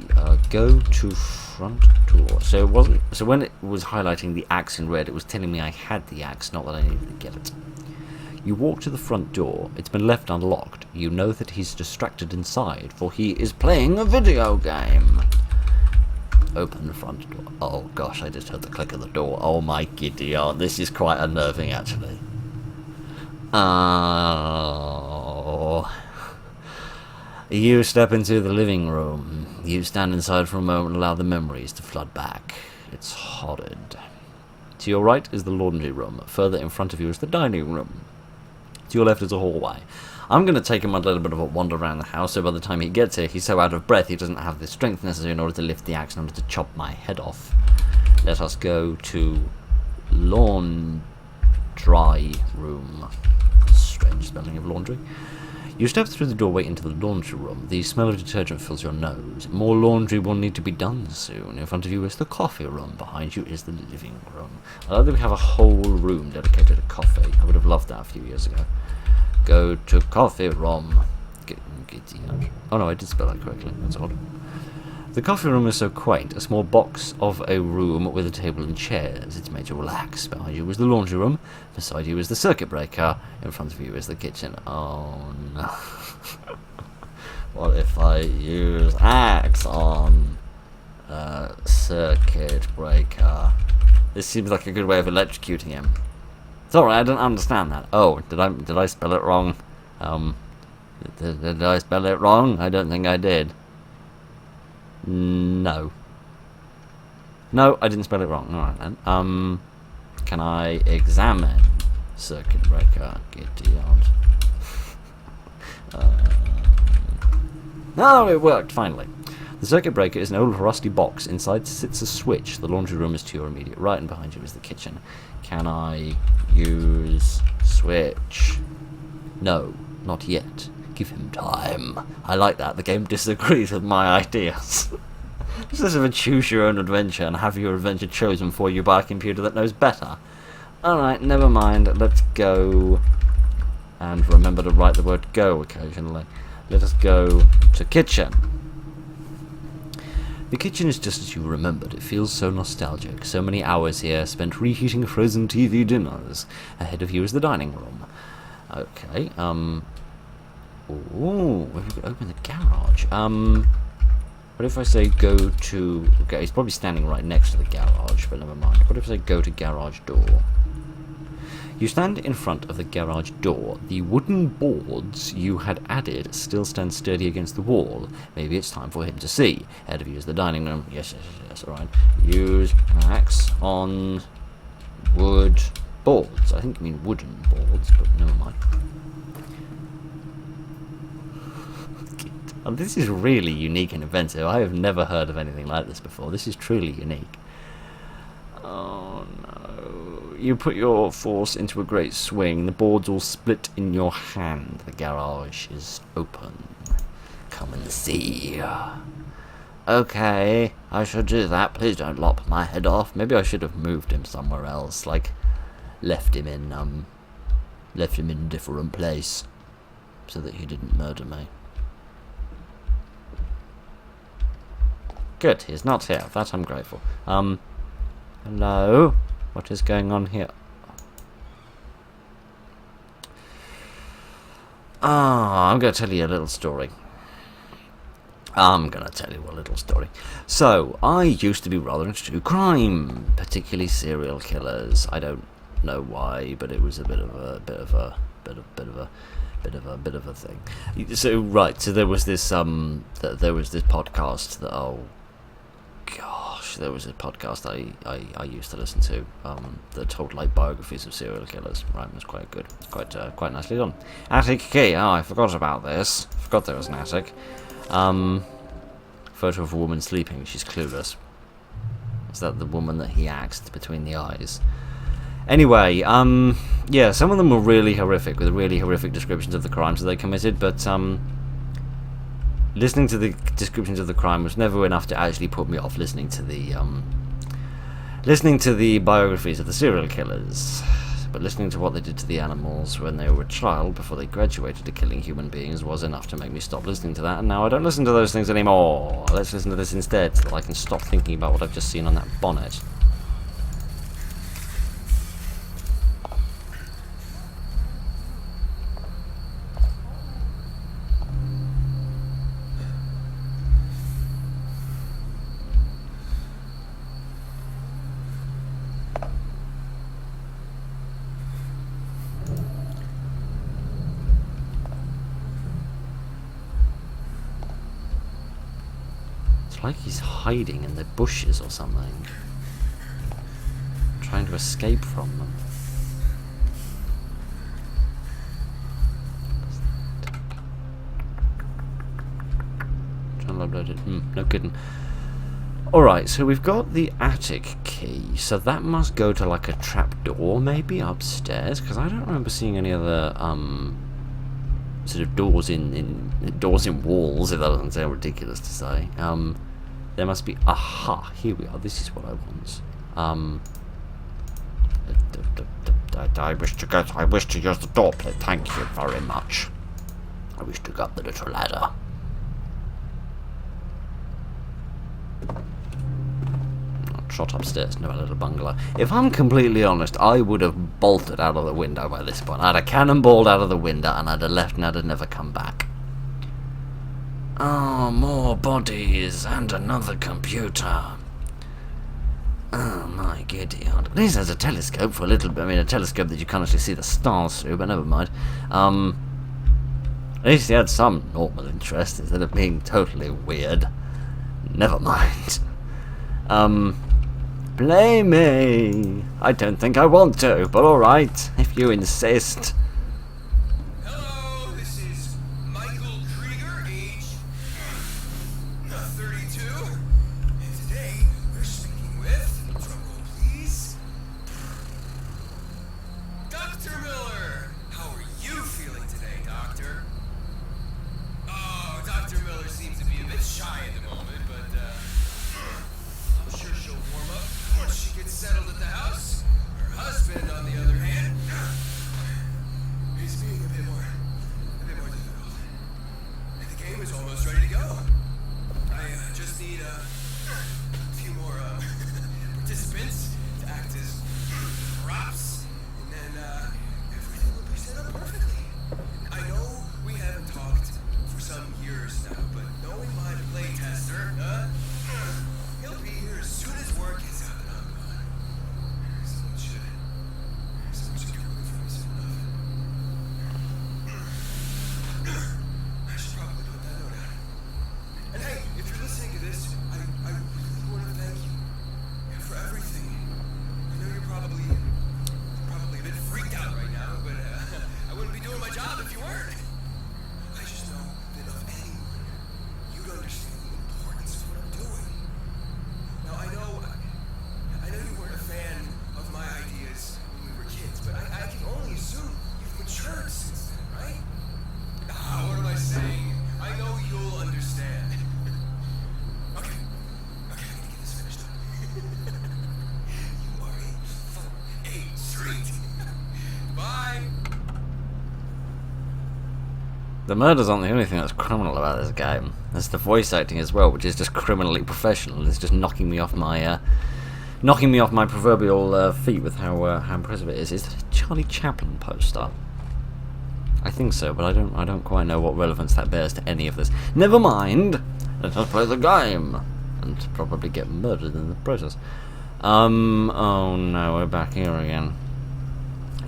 Go to front door. So it wasn't. So when it was highlighting the axe in red, it was telling me I had the axe, not that I needed to get it. You walk to the front door. It's been left unlocked. You know that he's distracted inside, for he is playing a video game. Open the front door. Oh gosh, I just heard the click of the door. Oh my giddy aunt, this is quite unnerving actually. Oh. You step into the living room. You stand inside for a moment and allow the memories to flood back. It's horrid. To your right is the laundry room. Further in front of you is the dining room. To your left is a hallway. I'm going to take him on a little bit of a wander around the house, so by the time he gets here, he's so out of breath he doesn't have the strength necessary in order to lift the axe in order to chop my head off. Let us go to laundry room. Strange spelling of laundry. You step through the doorway into the laundry room. The smell of detergent fills your nose. More laundry will need to be done soon. In front of you is the coffee room. Behind you is the living room. I like that we have a whole room dedicated to coffee. I would have loved that a few years ago. Go to coffee room. Oh no, I did spell that correctly. That's odd. The coffee room is so quaint. A small box of a room with a table and chairs. It's made to relax. Behind you is the laundry room. Beside you is the circuit breaker. In front of you is the kitchen. Oh no. What if I use axe on circuit breaker? This seems like a good way of electrocuting him. It's alright, I don't understand that. Oh, did I spell it wrong? Did I spell it wrong? I don't think I did. No. No, I didn't spell it wrong. Alright then. Can I examine circuit breaker? Giddy odd. No, it worked, finally. The circuit breaker is an old rusty box. Inside sits a switch. The laundry room is to your immediate right, and behind you is the kitchen. Can I use switch? No, not yet. Give him time. I like that. The game disagrees with my ideas. This is a choose your own adventure and have your adventure chosen for you by a computer that knows better. Alright, never mind. Let's go. And remember to write the word go occasionally. Let us go to kitchen. The kitchen is just as you remembered. It feels so nostalgic. So many hours here spent reheating frozen TV dinners. Ahead of you is the dining room. Okay, ooh, we could open the garage. What if I say go to... Okay, he's probably standing right next to the garage, but never mind. What if I say go to garage door? You stand in front of the garage door. The wooden boards you had added still stand sturdy against the wall. Maybe it's time for him to see. Ahead of you is the dining room. Yes, alright. Use axe on wood boards. I think you mean wooden boards, but never mind. And this is really unique and inventive. I have never heard of anything like this before. This is truly unique. Oh no. You put your force into a great swing. The boards all split in your hand. The garage is open. Come and see. Okay, I should do that. Please don't lop my head off. Maybe I should have moved him somewhere else. Like, left him in a different place. So that he didn't murder me. Good, he's not here. Of that I'm grateful. Hello? What is going on here? I'm going to tell you a little story. So, I used to be rather into crime, particularly serial killers. I don't know why, but it was a bit of a thing. So there was this podcast that there was a podcast I used to listen to that told like biographies of serial killers. Right, it was quite good, quite nicely done. Attic key. Oh, I forgot about this. Forgot there was an attic. Photo of a woman sleeping. She's clueless. Is that the woman that he axed between the eyes? Anyway, yeah, some of them were really horrific, with really horrific descriptions of the crimes that they committed, but listening to the descriptions of the crime was never enough to actually put me off listening to the biographies of the serial killers. But listening to what they did to the animals when they were a child before they graduated to killing human beings was enough to make me stop listening to that, and now I don't listen to those things anymore. Let's listen to this instead, so that I can stop thinking about what I've just seen on that bonnet. It's like he's hiding in the bushes or something, trying to escape from them. Trying to upload it. No kidding. Alright, so we've got the attic key, so that must go to like a trap door maybe upstairs, because I don't remember seeing any other sort of doors in walls, if that doesn't sound ridiculous to say. There must be. Aha! Here we are. This is what I want. I wish to use the door plate. Thank you very much. I wish to go up the little ladder. Shot upstairs to a little bungalow. If I'm completely honest, I would have bolted out of the window by this point. I'd have cannonballed out of the window and I'd have left and I'd have never come back. Oh, more bodies and another computer. Oh my giddy aunt. At least there's a telescope for a little bit. I mean, a telescope that you can't actually see the stars through, but never mind. At least he had some normal interest instead of being totally weird. Never mind. Play me. I don't think I want to, but alright, if you insist. Hello, this is Michael Krieger, age 32. And today we're speaking with, drumroll please, Dr. Miller. How are you feeling today, Doctor? Oh, Dr. Miller seems to be a bit shy at the moment, but I'm sure she'll warm up once she gets settled at the house. Her husband, on the other hand, he's being a bit more difficult. And the game is almost ready to go. I just need a few more participants to act as props, and then everything will be set up perfectly. I know we haven't talked for some years now, but knowing my playtester, he'll be here as soon as work is out and I'm gone. Someone should get away from me soon enough. I should probably put that note out. And hey, if you're listening to this, I really want to thank you for everything. I know you're probably a bit freaked out right now, but I wouldn't be doing my job if you weren't. I just know that of anyone, you'd understand the importance of what I'm doing. Now, I know you weren't a fan of my ideas when we were kids, but I can only assume you've matured since then, right? What am I saying? I know you'll understand. Okay, I need to get this finished up. You are a treat. Bye. The murders aren't the only thing that's criminal about this game. There's the voice acting as well, which is just criminally professional. It's just knocking me off my proverbial feet with how impressive it is. Is that a Charlie Chaplin poster? I think so, but I don't quite know what relevance that bears to any of this. Never mind. Let us play the game, and probably get murdered in the process. Oh no, we're back here again.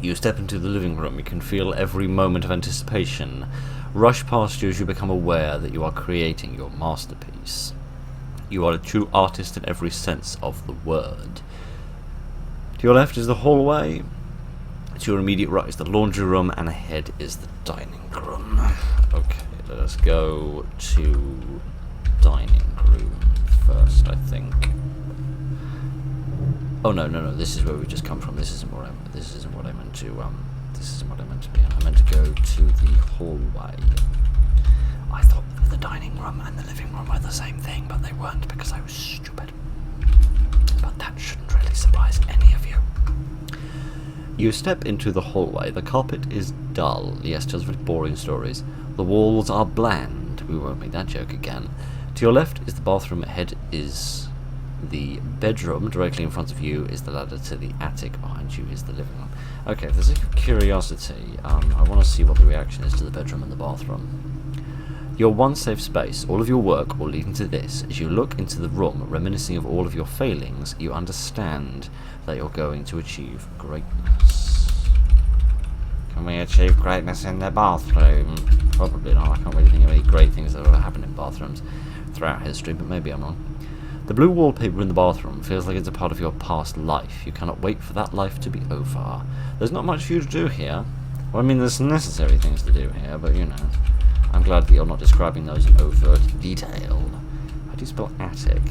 You step into the living room. You can feel every moment of anticipation rush past you as you become aware that you are creating your masterpiece. You are a true artist in every sense of the word. To your left is the hallway. To your immediate right is the laundry room, and ahead is the dining room. Okay, let us go to dining room first, I think. Oh no, this is where we just come from. This isn't what I meant to this isn't what I meant to be in. I meant to go to the hallway. I thought the dining room and the living room were the same thing, but they weren't because I was stupid. But that shouldn't really surprise any of you. You step into the hallway. The carpet is dull. Yes, tells very boring stories. The walls are bland. We won't make that joke again. To your left is the bathroom. Ahead is the bedroom. Directly in front of you is the ladder to the attic. Behind you is the living room. Okay, for the sake of curiosity, I want to see what the reaction is to the bedroom and the bathroom. Your one safe space, all of your work, all leading to this. As you look into the room, reminiscing of all of your failings, you understand that you're going to achieve greatness. Can we achieve greatness in the bathroom? Probably not. I can't really think of any great things that have ever happened in bathrooms throughout history, but maybe I'm wrong. The blue wallpaper in the bathroom feels like it's a part of your past life. You cannot wait for that life to be over. There's not much for you to do here. Well, I mean, there's necessary things to do here, but you know. I'm glad that you're not describing those in overt detail. How do you spell attic?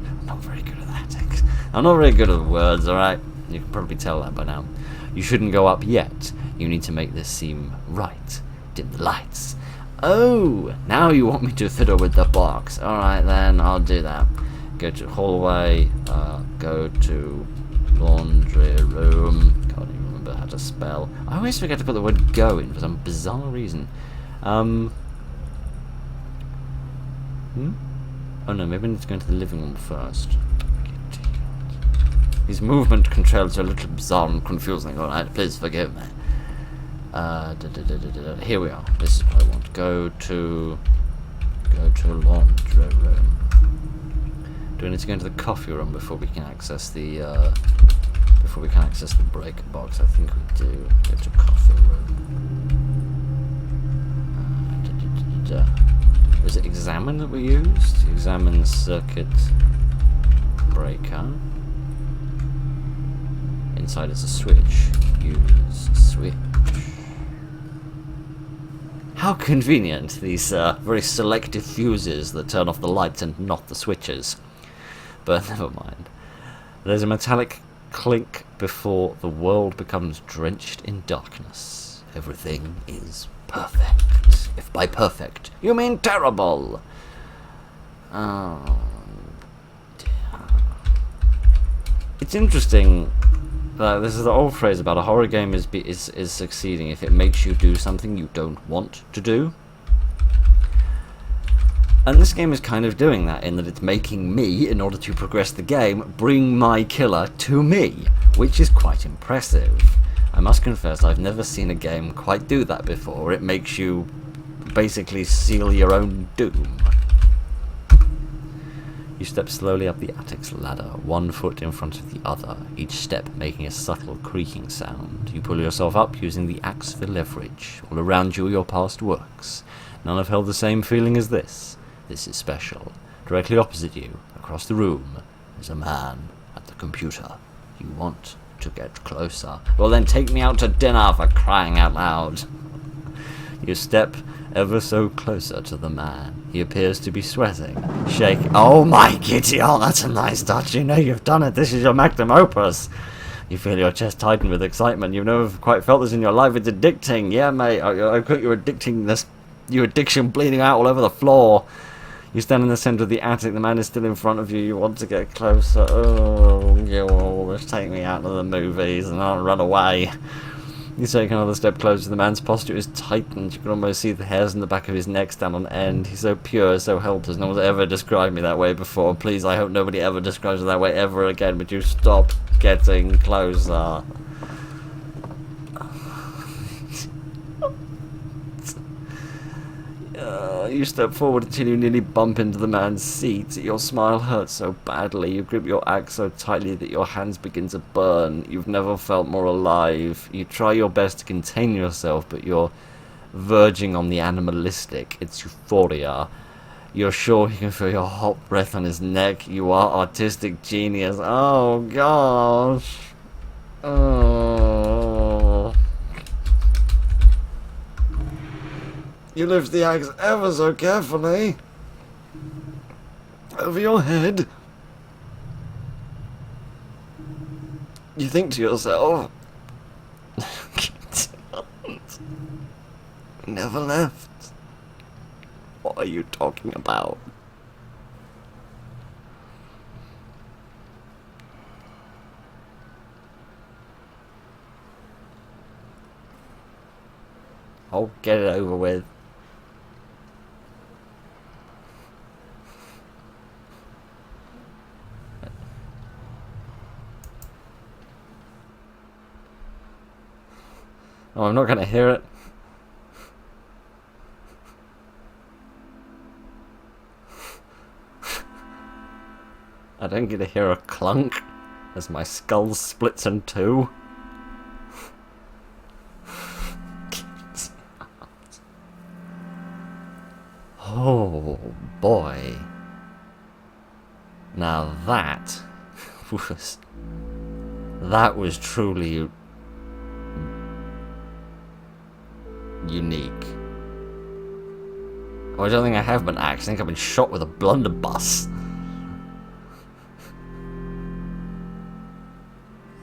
I'm not very good at attic. I'm not very good at words, alright? You can probably tell that by now. You shouldn't go up yet. You need to make this seem right. Dim the lights. Oh, now you want me to fiddle with the box. Alright then, I'll do that. Go to hallway, go to laundry room. Can't even remember how to spell. I always forget to put the word go in for some bizarre reason. Oh no, maybe I need to go into the living room first. These movement controls are a little bizarre and confusing. Alright, please forgive me. Here we are. This is what I want. Go to laundry room. Do I need to go into the coffee room before we can access the break box? I think we do. Go to coffee room. Was it examine that we used? Examine circuit breaker. Inside is a switch. Use switch. How convenient, these very selective fuses that turn off the lights and not the switches. But never mind. There's a metallic clink before the world becomes drenched in darkness. Everything is perfect. If by perfect, you mean terrible. Oh, dear. It's interesting. This is the old phrase about a horror game is succeeding if it makes you do something you don't want to do. And this game is kind of doing that, in that it's making me, in order to progress the game, bring my killer to me, which is quite impressive. I must confess, I've never seen a game quite do that before. It makes you basically seal your own doom. You step slowly up the attic's ladder, one foot in front of the other, each step making a subtle creaking sound. You pull yourself up using the axe for leverage. All around you are your past works. None have held the same feeling as this. This is special. Directly opposite you, across the room, is a man at the computer. You want to get closer. Well then take me out to dinner, for crying out loud. You step ever so closer to the man. He appears to be sweating. Shake. Oh my kitty! Oh, that's a nice touch. You know you've done it. This is your magnum opus. You feel your chest tighten with excitement. You've never quite felt this in your life. It's addicting. Yeah, mate. I've got your addiction bleeding out all over the floor. You stand in the center of the attic. The man is still in front of you. You want to get closer. Oh, you always take me out to the movies and I'll run away. You take another step closer. The man's posture is tightened. You can almost see the hairs in the back of his neck stand on end. He's so pure, so helpless. No one's ever described me that way before. Please, I hope nobody ever describes me that way ever again. Would you stop getting closer? You step forward until you nearly bump into the man's seat. Your smile hurts so badly. You grip your axe so tightly that your hands begin to burn. You've never felt more alive. You try your best to contain yourself, but you're verging on the animalistic. It's euphoria. You're sure he can feel your hot breath on his neck. You are artistic genius. Oh, gosh. Oh. You lift the axe ever so carefully over your head. You think to yourself, never left. What are you talking about? Oh, get it over with. Oh, I'm not going to hear it. I don't get to hear a clunk as my skull splits in two. Oh boy. Now that was truly unique. Oh, I don't think I have been axed. I think I've been shot with a blunderbuss.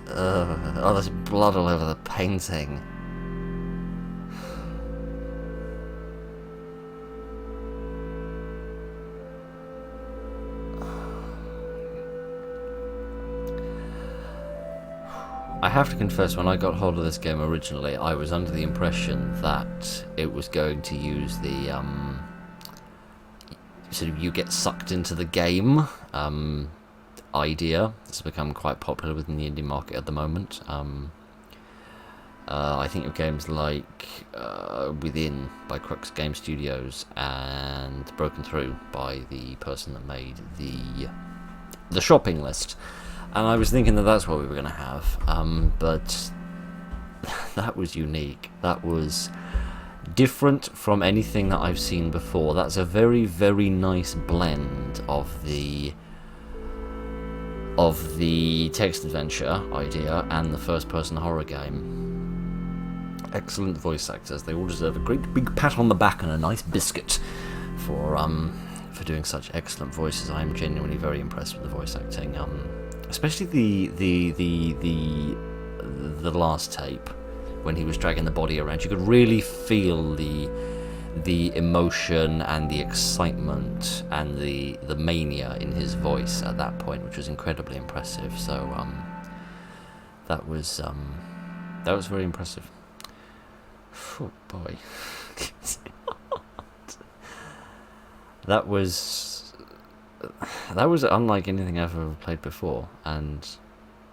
Oh, there's blood all over the painting. I have to confess, when I got hold of this game originally, I was under the impression that it was going to use the, sort of you get sucked into the game, idea. It's become quite popular within the indie market at the moment. I think of games like Within by Crux Game Studios and Broken Through by the person that made the shopping list. And I was thinking that that's what we were going to have, but that was unique. That was different from anything that I've seen before. That's a very, very nice blend of the text adventure idea and the first-person horror game. Excellent voice actors. They all deserve a great big pat on the back and a nice biscuit for doing such excellent voices. I am genuinely very impressed with the voice acting. Especially the last tape when he was dragging the body around. You could really feel the emotion and the excitement and the mania in his voice at that point, which was incredibly impressive. So that was very impressive. Oh boy. That was unlike anything I've ever played before, and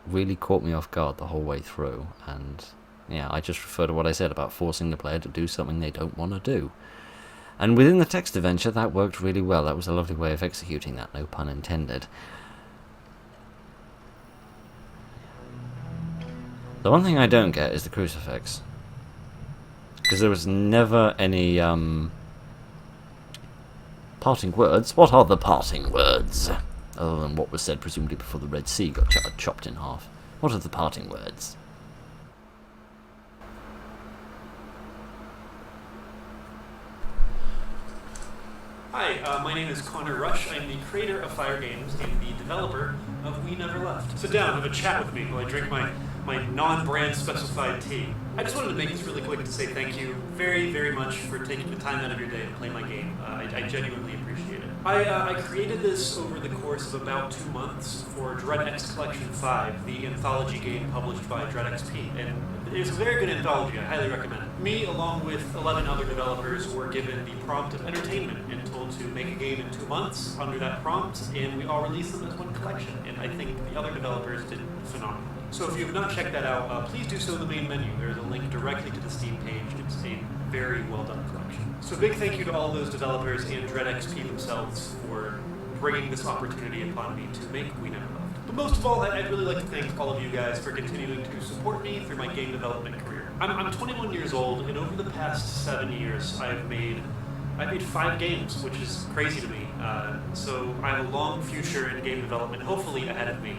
really caught me off guard the whole way through. And yeah, I just refer to what I said about forcing the player to do something they don't want to do. And within the text adventure, that worked really well. That was a lovely way of executing that, no pun intended. The one thing I don't get is the crucifix, because there was never any parting words. What are the parting words? Other than what was said presumably before the Red Sea got chopped in half. What are the parting words? Hi, my name is Connor Rush. I'm the creator of Fire Games and the developer of We Never Left. Sit down, have a chat with me while I drink my non-brand specified tea. I just wanted to make this really quick to say thank you very, very much for taking the time out of your day to play my game. I genuinely appreciate it. I created this over the course of about 2 months for Dread X Collection 5, the anthology game published by Dread XP, and it's a very good anthology. I highly recommend it. Me, along with 11 other developers, were given the prompt of entertainment and told to make a game in 2 months under that prompt, and we all released them as one collection, and I think the other developers did phenomenally. So if you have not checked that out, please do so in the main menu. There's a link directly to the Steam page. It's a very well done collection. So big thank you to all those developers and DreadXP themselves for bringing this opportunity upon me to make We Never Left. But most of all, I'd really like to thank all of you guys for continuing to support me through my game development career. I'm 21 years old, and over the past 7 years, I've made 5 games, which is crazy to me. So I have a long future in game development, hopefully ahead of me.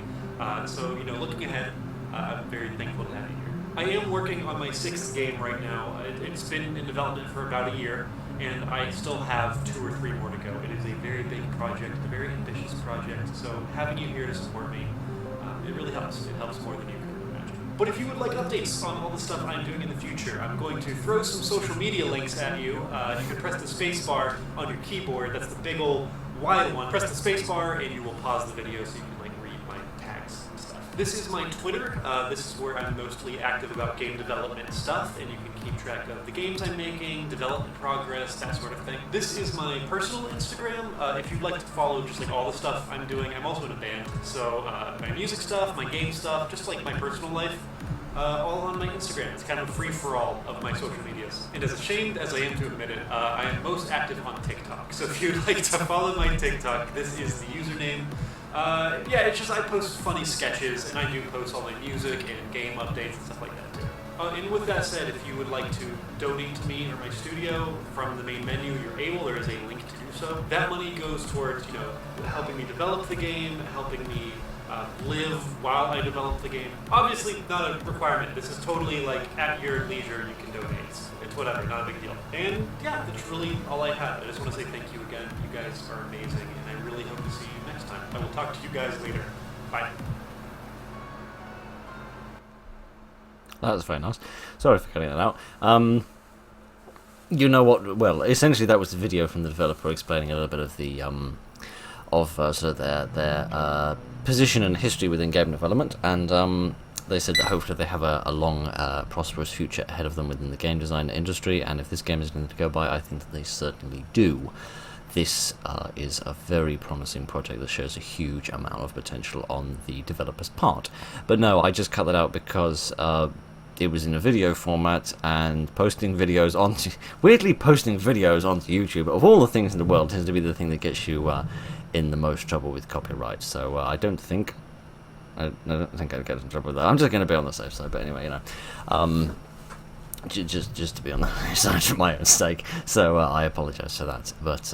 So, looking ahead, I'm very thankful to have you here. I am working on my 6th game right now. It's been in development for about a year, and I still have 2 or 3 more to go. It is a very big project, a very ambitious project, so having you here to support me, it really helps. It helps more than you can imagine. But if you would like updates on all the stuff I'm doing in the future, I'm going to throw some social media links at you. You can press the space bar on your keyboard. That's the big old wide one. Press the space bar and you will pause the video so you can read my tags and stuff. This is my Twitter. This is where I'm mostly active about game development stuff, and you can keep track of the games I'm making, development progress, that sort of thing. This is my personal Instagram. If you'd like to follow just all the stuff I'm doing, I'm also in a band, so my music stuff, my game stuff, just my personal life, all on my Instagram. It's kind of a free-for-all of my social medias. And as ashamed as I am to admit it, I am most active on TikTok. So if you'd like to follow my TikTok, this is the username. It's just I post funny sketches, and I do post all my music and game updates and stuff like that too. And with that said, if you would like to donate to me or my studio from the main menu, you're able. There is a link to do so. That money goes towards, helping me develop the game, helping me live while I develop the game. Obviously, not a requirement. This is totally at your leisure. You can donate. It's whatever, not a big deal. And yeah, that's really all I have. I just want to say thank you again. You guys are amazing, and I really hope to see you next time. I will talk to you guys later. Bye. That was very nice. Sorry for cutting that out. You know what? Well, essentially that was the video from the developer explaining a little bit of the their position and history within game development, and they said that hopefully they have a long, prosperous future ahead of them within the game design industry. And if this game is going to go by, I think that they certainly do. This is a very promising project that shows a huge amount of potential on the developer's part. But no, I just cut that out because it was in a video format, and weirdly posting videos onto YouTube, of all the things in the world, tends to be the thing that gets you in the most trouble with copyright. So I don't think I'd get in trouble with that. I'm just going to be on the safe side. But anyway, just to be on the safe side for my own sake. So I apologise for that. But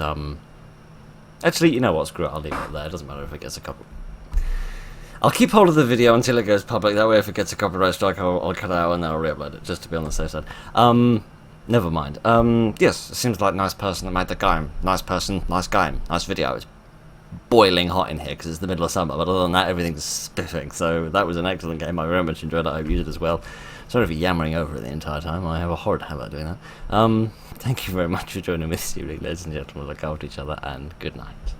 actually, you know what? Screw it. I'll leave it there. It doesn't matter if it gets a couple. I'll keep hold of the video until it goes public. That way, if it gets a copyright strike, I'll cut it out and then I'll re-upload it, just to be on the safe side. Never mind. Yes, it seems like a nice person that made the game. Nice person, nice game, nice video. It's boiling hot in here because it's the middle of summer, but other than that, everything's spiffing. So that was an excellent game. I very much enjoyed it. I hope you did as well. Sorry for yammering over it the entire time. I have a horrid habit of doing that. Thank you very much for joining me this evening, ladies and gentlemen. Look after each other, and good night.